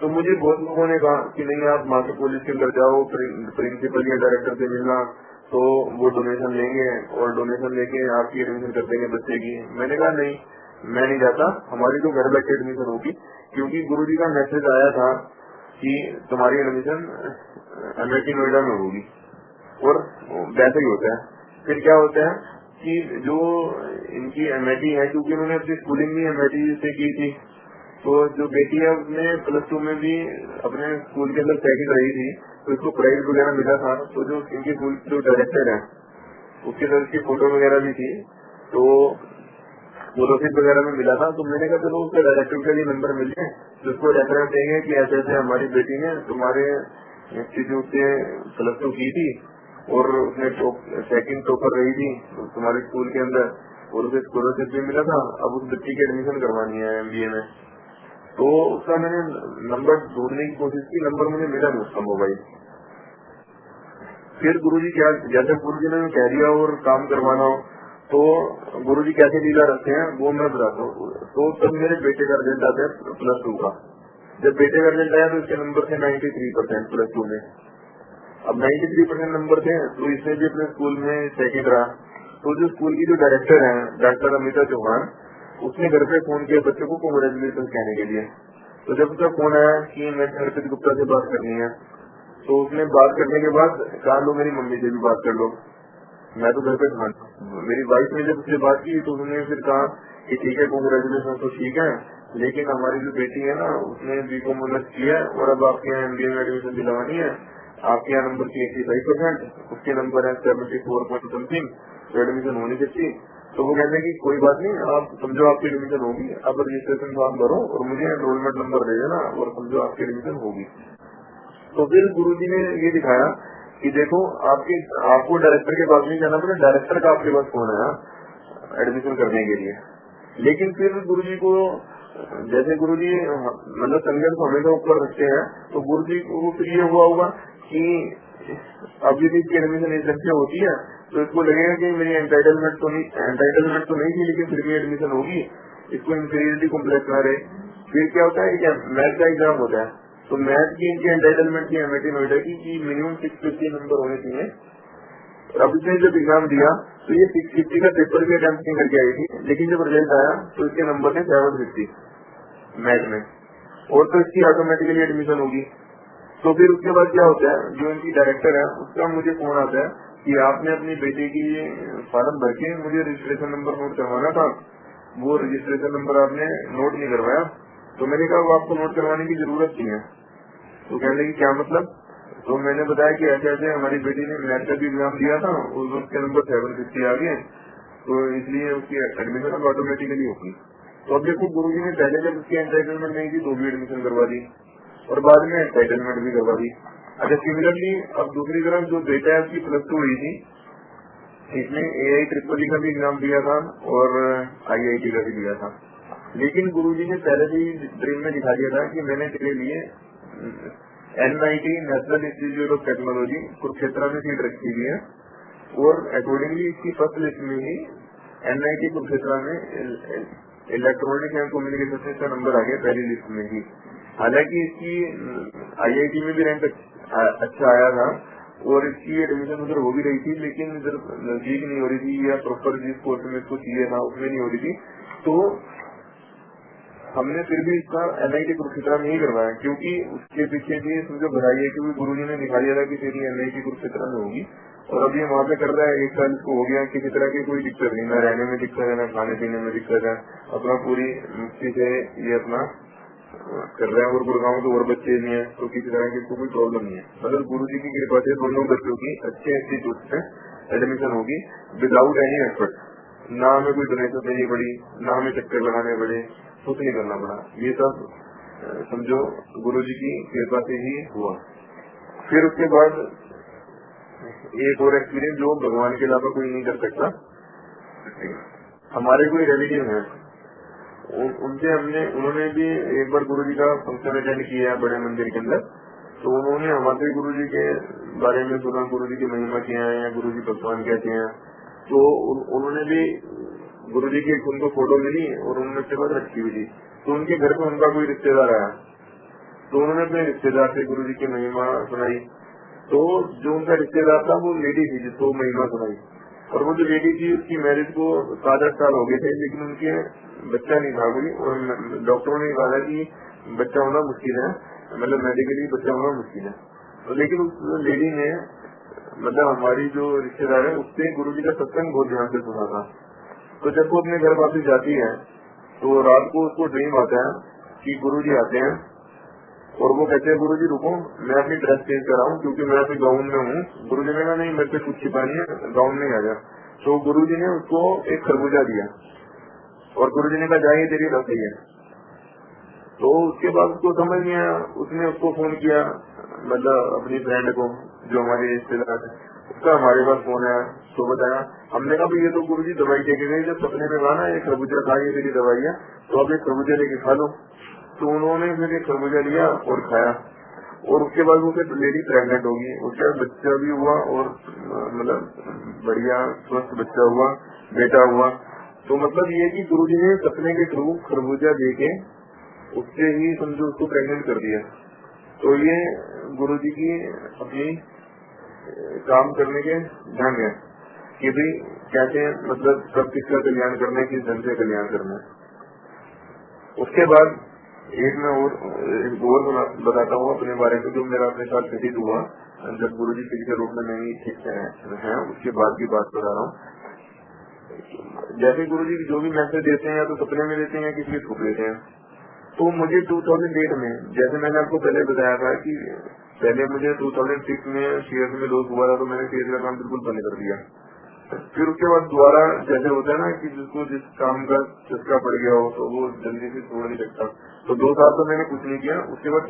तो मुझे बहुत लोगों ने कहा कि नहीं आप मास्टर पुलिस के अंदर जाओ, प्रिंसिपल या डायरेक्टर से मिलना, तो वो डोनेशन लेंगे और डोनेशन लेके आपकी एडमिशन कर देंगे बच्चे की। मैंने कहा नहीं, मैं नहीं जाता, हमारी तो घर बैठे एडमिशन होगी, क्योंकि गुरुजी का मैसेज आया था कि तुम्हारी एडमिशन MIT नोएडा में होगी। और वैसे ही होता है। फिर क्या होता है कि जो इनकी MIT है, क्योंकि उन्होंने अपनी स्कूलिंग भी MIT से की थी, तो जो बेटी है उसने +2 में भी अपने स्कूल के अंदर सेकंड रही थी, तो इसको प्राइज वगैरह मिला था। तो जो इनके स्कूल जो डायरेक्टर है उसके साथ उसकी फोटो वगैरह भी थी, तो वो रसीद वगैरह में मिला था। तो मैंने कहा चलो उसके डायरेक्टर का भी नंबर मिल जाए, जिसको रेफरेंस देंगे कि ऐसे ऐसे हमारी बेटी ने तुम्हारे इंस्टीट्यूट से +2 की थी और उसने सेकंड टॉपर रही थी तुम्हारे स्कूल के अंदर और उसे स्कॉलरशिप भी मिला था, अब उस बच्ची की एडमिशन करवानी है MBA में। तो उसका मैंने नंबर ढूंढने की कोशिश की, नंबर मुझे मिला नहीं उसका मोबाइल। फिर गुरुजी क्या, जैसे गुरुजी ने कह दिया और काम करवाना हो तो गुरुजी कैसे लीला रखते हैं वो मैं बताता हूँ। तो तब मेरे बेटे का रिजल्ट आता है +2 का। जब बेटे का रिजल्ट आया तो इसके नंबर थे 93% +2 में। अब 93% नंबर थे तो इसने भी अपने स्कूल में सेकंड रहा। तो जो स्कूल की जो डायरेक्टर है डॉक्टर अमिता चौहान, उसने घर पे फोन किया बच्चों को कांग्रेचुलेशन कहने के लिए। तो जब उसका फोन आया कि मैं हरप्रीत गुप्ता से बात करनी है, तो उसने बात करने के बाद कहा लो मेरी मम्मी से भी बात कर लो, मैं तो घर पे था। मेरी वाइफ ने जब उससे बात की तो उन्होंने फिर कहा कि ठीक है कांग्रेचुलेशन, तो ठीक है, लेकिन हमारी जो बेटी है ना उसने बीकॉम ऑनर्स किया है और अब आपके यहाँ एमबीए में एडमिशन दिलवानी है, आपके यहाँ नंबर की 85%, उसके नंबर है 74 पॉइंट समथिंग, तो एडमिशन होनी चाहिए। तो वो कहते हैं कि कोई बात नहीं, आप समझो आपकी एडमिशन होगी, अब रजिस्ट्रेशन फॉर्म भरो और मुझे एनरोलमेंट नंबर दे देना और समझो आपकी एडमिशन होगी। तो फिर गुरुजी ने ये दिखाया कि देखो आपको डायरेक्टर के पास नहीं जाना पड़े, डायरेक्टर का आपके पास फोन है एडमिशन करने के लिए। लेकिन फिर गुरुजी को जैसे गुरुजी मतलब संघर्ष हमेशा ऊपर रखते हैं, तो गुरुजी को फिर ये हुआ होगा कि अभी भी इसकी एडमिशन इस ढंग से होती है तो इसको लगेगा कि मेरी एंटाइटलमेंट तो नहीं थी लेकिन फिर भी एडमिशन होगी, इसको इंफीरियरिटी कॉम्प्लेक्स ना रहे। फिर क्या होता है, क्या मैथ का एग्जाम होता है, तो मैथ की इनकी एंटाइटलमेंट की एमएटी नोएडा की मिनिमम 650 नंबर होने चाहिए। अब इसने जब एग्जाम दिया तो ये 650 का पेपर भी अटेम्प्ट नहीं करके आई थी, लेकिन जब रिजल्ट आया तो इसके नंबर थे 750 मैथ में, और तो इसकी ऑटोमेटिकली एडमिशन होगी। तो फिर उसके बाद क्या होता है, जो इनकी डायरेक्टर है उसका मुझे फोन आता है कि आपने अपनी बेटे की फॉर्म भर के मुझे रजिस्ट्रेशन नंबर नोट करवाना था, वो रजिस्ट्रेशन नंबर आपने नोट नहीं करवाया। तो मैंने कहा वो आपको नोट करवाने की जरूरत नहीं है। तो कहने लगी क्या मतलब, तो मैंने बताया कि ऐसे ऐसे हमारी बेटी ने मैथ का भी एग्जाम दिया था और उसके नंबर 750 आ गए, तो इसलिए उसकी एडमिशन अब ऑटोमेटिकली होगी। तो अब देखो गुरुजी ने पहले जब उसकी एंटाइटलमेंट नहीं थी तो भी एडमिशन करवा दी और बाद में एंटाइटलमेंट भी करवा दी। अच्छा सिमिलरली अब दूसरी तरफ जो बेटा है उसकी +2 हुई थी, इसने AIEEE का भी एग्जाम दिया था और IIT का भी दिया था, लेकिन गुरुजी ने पहले से ही ड्रीम में दिखा दिया था कि मैंने तेरे लिए NIT national institute of technology Kurukshetra में सीट रखी हुई है और अकॉर्डिंगली इसकी फर्स्ट लिस्ट में ही NIT कुरुक्षेत्र में इलेक्ट्रॉनिक एंड कम्युनिकेशन का नंबर आ गया पहली लिस्ट में ही। हालांकि इसकी IIT में भी रैंक अच्छा आया था और इसकी एडमिशन उधर हो भी रही थी, लेकिन इधर नजदीक नहीं हो रही थी या प्रॉपर जिस कोर्स में इसको चाहिए था उसमें नहीं हो रही थी। तो हमने फिर भी इसका NIT कुरुक्षेत्र में ही करवाया, क्योंकि उसके पीछे भी समझो भराई है, क्योंकि गुरुजी ने दिखा दिया था कि तेरी NIT कुरुक्षेत्र में होगी और अब ये वहाँ पे कर रहा है, 1 साल इसको हो गया, किसी तरह की कोई दिक्कत नहीं, ना रहने में दिक्कत है ना खाने पीने में दिक्कत है, अपना पूरी मुक्ति से ये अपना कर रहे हैं और गुड़गांव के और बच्चे भी हैं तो किसी तरह की इसको कोई प्रॉब्लम नहीं है। मतलब गुरुजी की कृपा से दोनों बच्चों की अच्छे इंस्टीट्यूट में एडमिशन होगी विदाउट एनी एफर्ट, ना हमें कोई डोनेशन देनी पड़ी, ना हमें चक्कर लगाने पड़े, कुछ नहीं करना पड़ा, ये सब समझो गुरुजी की कृपा से ही हुआ। फिर उसके बाद एक और एक्सपीरियंस जो भगवान के अलावा कोई नहीं कर सकता, हमारे कोई रिलेटिव है उनसे उन्होंने भी एक बार गुरुजी का फंक्शन अटेंड किया है बड़े मंदिर के अंदर, तो उन्होंने हमारे गुरुजी के बारे में सुना, गुरुजी की महिमा क्या है या गुरुजी भगवान कहते हैं, तो उन्होंने भी गुरुजी की उनको फोटो मिली और उन्होंने उसके बाद रखी हुई थी, तो उनके घर पे उनका कोई रिश्तेदार आया तो उन्होंने अपने रिश्तेदार से गुरुजी की महिमा सुनाई। तो जो उनका रिश्तेदार था वो लेडी थी जिसको महिमा सुनाई, और वो जो लेडी थी उसकी मैरिज को 7-8 साल हो गए थे, लेकिन उनके बच्चा नहीं था कोई, और डॉक्टरों ने कहा कि बच्चा होना मुश्किल है, मतलब मेडिकली बच्चा होना मुश्किल है। तो लेकिन उस लेडी ने मतलब हमारी जो रिश्तेदार है उससे गुरुजी का सत्संग बहुत ध्यान से सुना था। तो जब वो अपने घर वापस जाती है तो रात को उसको ड्रीम आता है कि गुरुजी आते हैं और वो कहते हैं गुरुजी रुको मैं अपनी ड्रेस चेंज कराऊं क्योंकि मैं अपने गाउन में हूँ। गुरुजी ने कहा नहीं मेरे से कुछ छिपा नहीं है, गाउन में आ जा। तो गुरुजी ने उसको एक खरबूजा दिया और गुरुजी ने कहा जाइए तेरी रसोई है। तो उसके बाद उसको समझ नहीं आया, उसने उसको फोन किया मतलब अपनी फ्रेंड को जो हमारे रिश्तेदार है, उसका हमारे पास फोन आया तो बताया। हमने कहा ये तो गुरुजी दवाई दे के गई, जब सपने में कहा ना ये खरबूजा खा ये तेरी दवाई है तो आप एक खरबूजा लेके खा लो। तो उन्होंने फिर एक खरबूजा लिया और खाया और उसके बाद वो फिर लेडी प्रेग्नेंट होगी, उसका बच्चा भी हुआ और मतलब बढ़िया स्वस्थ बच्चा हुआ, बेटा हुआ। तो मतलब ये कि गुरुजी ने सपने के थ्रू खरबूजा दे के उससे ही समझो उसको प्रेग्नेंट कर दिया। तो ये गुरुजी की अपनी काम करने के ढंग है कि भाई कैसे मतलब सब किसका कल्याण करना है, किस ढंग से कल्याण करना है। उसके बाद एक मैं और बताता हूँ अपने बारे में, जो मेरा अपने साथ घटित हुआ जब गुरुजी पिछले रूप में नहीं ठीक है, उसके बाद की बात बता रहा हूँ। जैसे गुरुजी जो भी मैसेज देते हैं या तो सपने में देते हैं या किसी थूक देते हैं। तो मुझे 2008 में, जैसे मैंने आपको पहले बताया था कि पहले मुझे 2006 में शेयर में लॉस हुआ था, तो मैंने शेयर का काम बिल्कुल बंद कर दिया। फिर उसके बाद दोबारा जैसे होता है ना कि जिसको जिस काम का चस्का पड़ गया हो तो वो जल्दी से छोड़ नहीं सकता। तो 2 साल तो मैंने कुछ नहीं किया। उसके बाद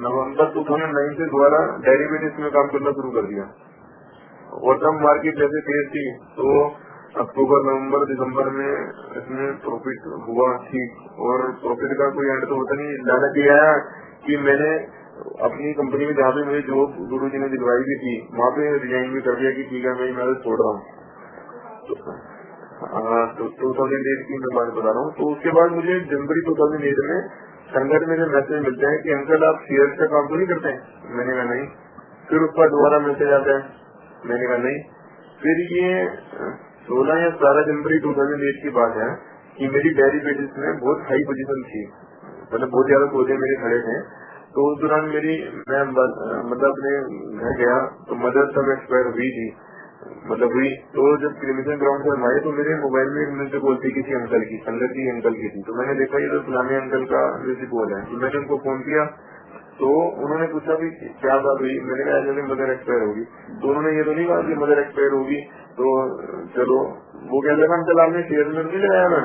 नवंबर 2009 से दोबारा डेरिवेटिव्स में काम करना शुरू कर दिया। और तब मार्केट जैसे तेज थी तो अक्टूबर नवंबर दिसंबर में इसमें प्रॉफिट हुआ ठीक। और प्रॉफिट का कोई एंड तो होता नहीं। लालच ये आया कि मैंने अपनी कंपनी में जहाँ पे मुझे जॉब गुरु जी ने दिलवाई भी थी वहाँ पे रिजाइन भी कर दिया कि ठीक है मैं छोड़ रहा हूँ। तो 2008 की मैं बात बता रहा हूँ। तो उसके बाद मुझे जनवरी 2008 में संगठन में मैसेज मिलते हैं कि अंकल आप शेयर का काम तो नहीं करते हैं। मैंने कहा नहीं। फिर उसका दोबारा मैसेज आता है, मैंने कहा नहीं। फिर ये 16 या 17 जनवरी 2008 की बात है कि मेरी डेरिवेटिव्स में बहुत हाई पोजीशन थी, मतलब बहुत ज्यादा पौधे मेरे खड़े थे। तो उस दौरान मैं मतलब अपने घर गया तो मदर तब एक्सपायर हुई थी, मतलब हुई। तो जब क्रिमिनल ग्राउंड से हम आए तो मेरे मोबाइल में मुझसे कॉल थी किसी अंकल की, संगत की अंकल की थी। तो मैंने देखा ये तो फलाने अंकल का मुझसे कॉल है। तो मैंने उनको फोन किया तो उन्होंने पूछा भी क्या बात हुई। मैंने कहा जैसे मदर एक्सपायर होगी। तो उन्होंने ये तो नहीं कहा कि मदर एक्सपायर होगी तो चलो। वो क्या लगा अंकल आपने शेयर में नहीं लगाया।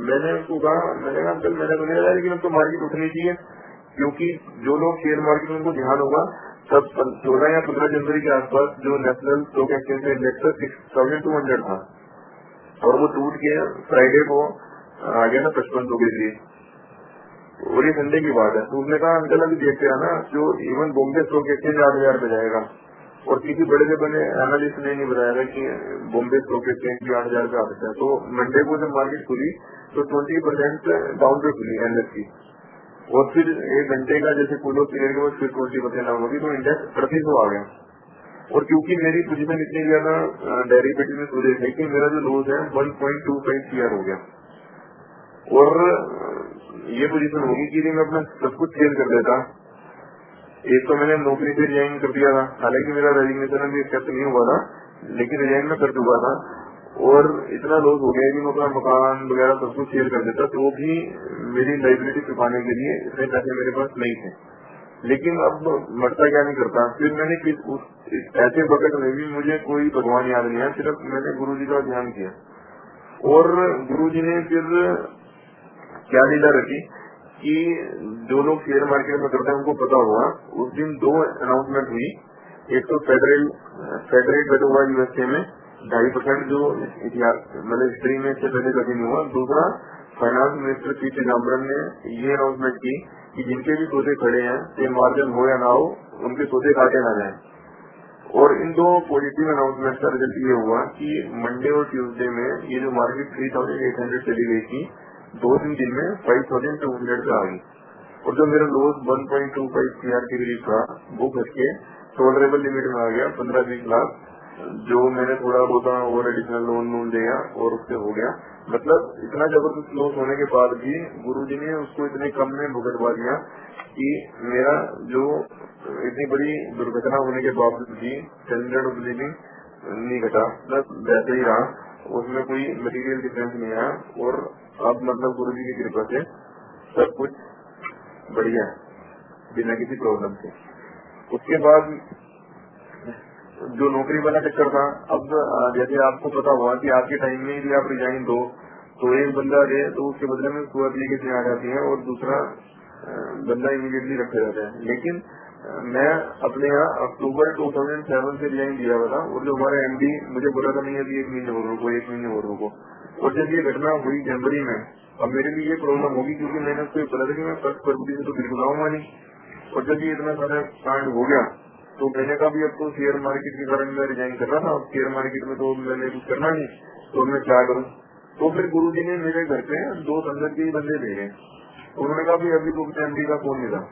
मैंने उसको कहा, मैंने कहा अंकल मैंने तो नहीं लगाया, लेकिन अब तो मार्केट उठनी चाहिए क्योंकि जो लोग शेयर मार्केट में उनको ध्यान होगा तब 16 या 15 जनवरी के आसपास जो नेशनल स्टॉक एक्सचेंज में इंडेक्स 6200 था और वो टूट के फ्राइडे को आ गया था 5500 के लिए। और ये संडे की बात है। तो उसने कहा अंकल अभी देखते हैं ना, जो इवन बॉम्बे स्टॉक एक्सचेंज 8000 पे जाएगा और किसी बड़े से बड़े एनालिस्ट ने नहीं बताया कि बॉम्बे स्टॉक एक्सचेंज भी 8000 पे आ सकता है। तो मंडे को जब मार्केट खुली तो 20% डाउन पे खुली एनएससी। और फिर 1 घंटे का जैसे कूलो पीरियड के बाद फिर 20% डाउन होगी तो इंडेक्स 3800 आ गया। और क्योंकि मेरी पोजीशन इतनी ज्यादा डेरिवेटिव में सूर्य है कि मेरा जो लॉस है 1.25 CR हो गया। और ये पोजीशन होगी कि मैं अपना सब कुछ सेल कर देता। एक तो मैंने नौकरी से रिजाइन कर दिया था, हालांकि मेरा रेजिग्नेशन अभी एक्सेप्ट नहीं हुआ था, लेकिन रिजाइन में कर चुका था। और इतना लॉस हो गया कि मैं अपना मकान वगैरह सब कुछ शेयर कर देता तो भी मेरी लाइबिलिटी चुकाने के लिए इतने पैसे मेरे पास नहीं थे। लेकिन अब मरता क्या नहीं करता। फिर मैंने ऐसे वक्त में भी मुझे कोई भगवान याद नहीं आया, सिर्फ मैंने गुरु जी का ध्यान किया। और गुरु जी ने फिर क्या लीला रखी कि जो लोग शेयर मार्केट में करते हैं उनको पता होगा उस दिन 2 अनाउंसमेंट हुई। एक तो फेडरल बैठा हुआ यूएसए में 2.5% जो मतलब हिस्ट्री में इससे पहले कभी नहीं हुआ। दूसरा फाइनेंस मिनिस्टर पी चिदम्बरम ने ये अनाउंसमेंट की कि जिनके भी सौदे खड़े हैं चाहे मार्जिन हो या ना हो उनके सौदे काटे ना जाए। और इन 2 पॉजिटिव अनाउंसमेंट का रिजल्ट ये हुआ कि मंडे और ट्यूसडे में ये जो मार्केट 3800 चली गई थी 2-3 दिन में 5200 पे आ गई। और जो मेरा लॉस 1.25 CR के करीब था वो घट के टॉलरेबल लिमिट में आ गया 15-20 लाख, जो मैंने थोड़ा बहुत और एडिशनल लोन दिया और उससे हो गया। मतलब इतना जबरदस्त लॉस होने के बाद भी गुरुजी ने उसको इतने कम में भुगतवा दिया कि मेरा जो इतनी बड़ी दुर्घटना होने के बावजूद भी स्टैंडर्ड ऑफ लिविंग नहीं घटा, मतलब वैसे ही रहा, उसमें कोई मटेरियल डिफरेंस नहीं आया। और अब मतलब गुरुजी की कृपा से सब कुछ बढ़िया बिना किसी प्रॉब्लम के। उसके बाद जो नौकरी वाला चक्कर था, अब जैसे आपको पता हुआ कि आपके टाइम में यदि आप रिजाइन दो तो एक बंदा दे तो उसके बदले में 2 एप्लीकेशन आ जाती है और दूसरा बंदा इमीडिएटली रखा जाता है। लेकिन मैं अपने यहाँ अक्टूबर 2007 से रिजाइन दिया हुआ था और जो हमारा एमडी मुझे बोला था नहीं अभी 1 महीने और रुको। और जब ये घटना हुई जनवरी में, अब मेरे लिए ये प्रॉब्लम होगी क्योंकि मैंने उसको बोला था कि मैं 1 फरवरी से तो बिल्कुल आऊंगा नहीं। और जब ये इतना सारा कांड हो गया तो मैंने कहा भी अब तो शेयर मार्केट के कारण मैं रिजाइन कर रहा था, अब शेयर मार्केट में तो मैंने कुछ करना नहीं तो मैं क्या करूं। तो फिर गुरुजी ने मेरे घर पे 2 संगत के बंदे भेजे। उन्होंने कहा भी अभी तो एमडी का फोन मिला।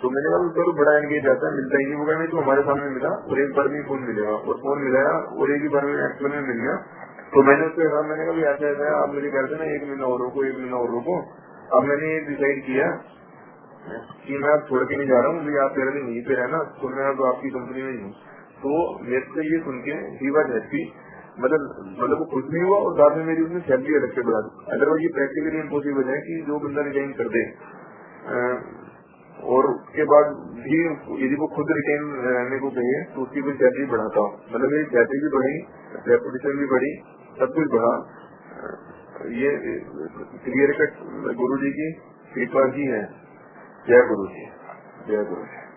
तो मैंने कहा उसका तो बड़ा एंगेज जाता है, मिलता ही नहीं होगा, नहीं तो हमारे सामने मिला और एक बार में फोन मिलेगा। और फोन मिलाया और एक ही बार में एक्चुअल में मिल गया। तो मैंने उससे कहा, मैंने कहा ऐसा ऐसा है, आप मुझे कहते ना 1 महीना और रोको 1 महीना और रोको। अब मैंने ये डिसाइड किया कि मैं अब छोड़ के नहीं जा रहा हूँ, मुझे आप तेरे दिन यहीं पे रहना, तो मैं अब आपकी कंपनी में ही हूँ। तो मेरे से ये सुन के ही बात हैप्पी, मतलब वो खुश नहीं हुआ और साथ में मेरी उसने सैलरी अलग से बढ़ा दी। अदरवाइज ये प्रैक्टिकली इम्पॉसिबल है कि जो बंदा रिजाइन कर दे और उसके बाद भी यदि वो खुद रिटेन रहने को कहे तो उसकी कोई सैलरी बढ़ाता हो। मतलब मेरी सैलरी भी बढ़ी, रेपुटेशन भी बढ़ी, सब कुछ बढ़ा। ये क्लियर कट गुरु जी की कृपा ही है। जय गुरु जी, जय गुरु जी।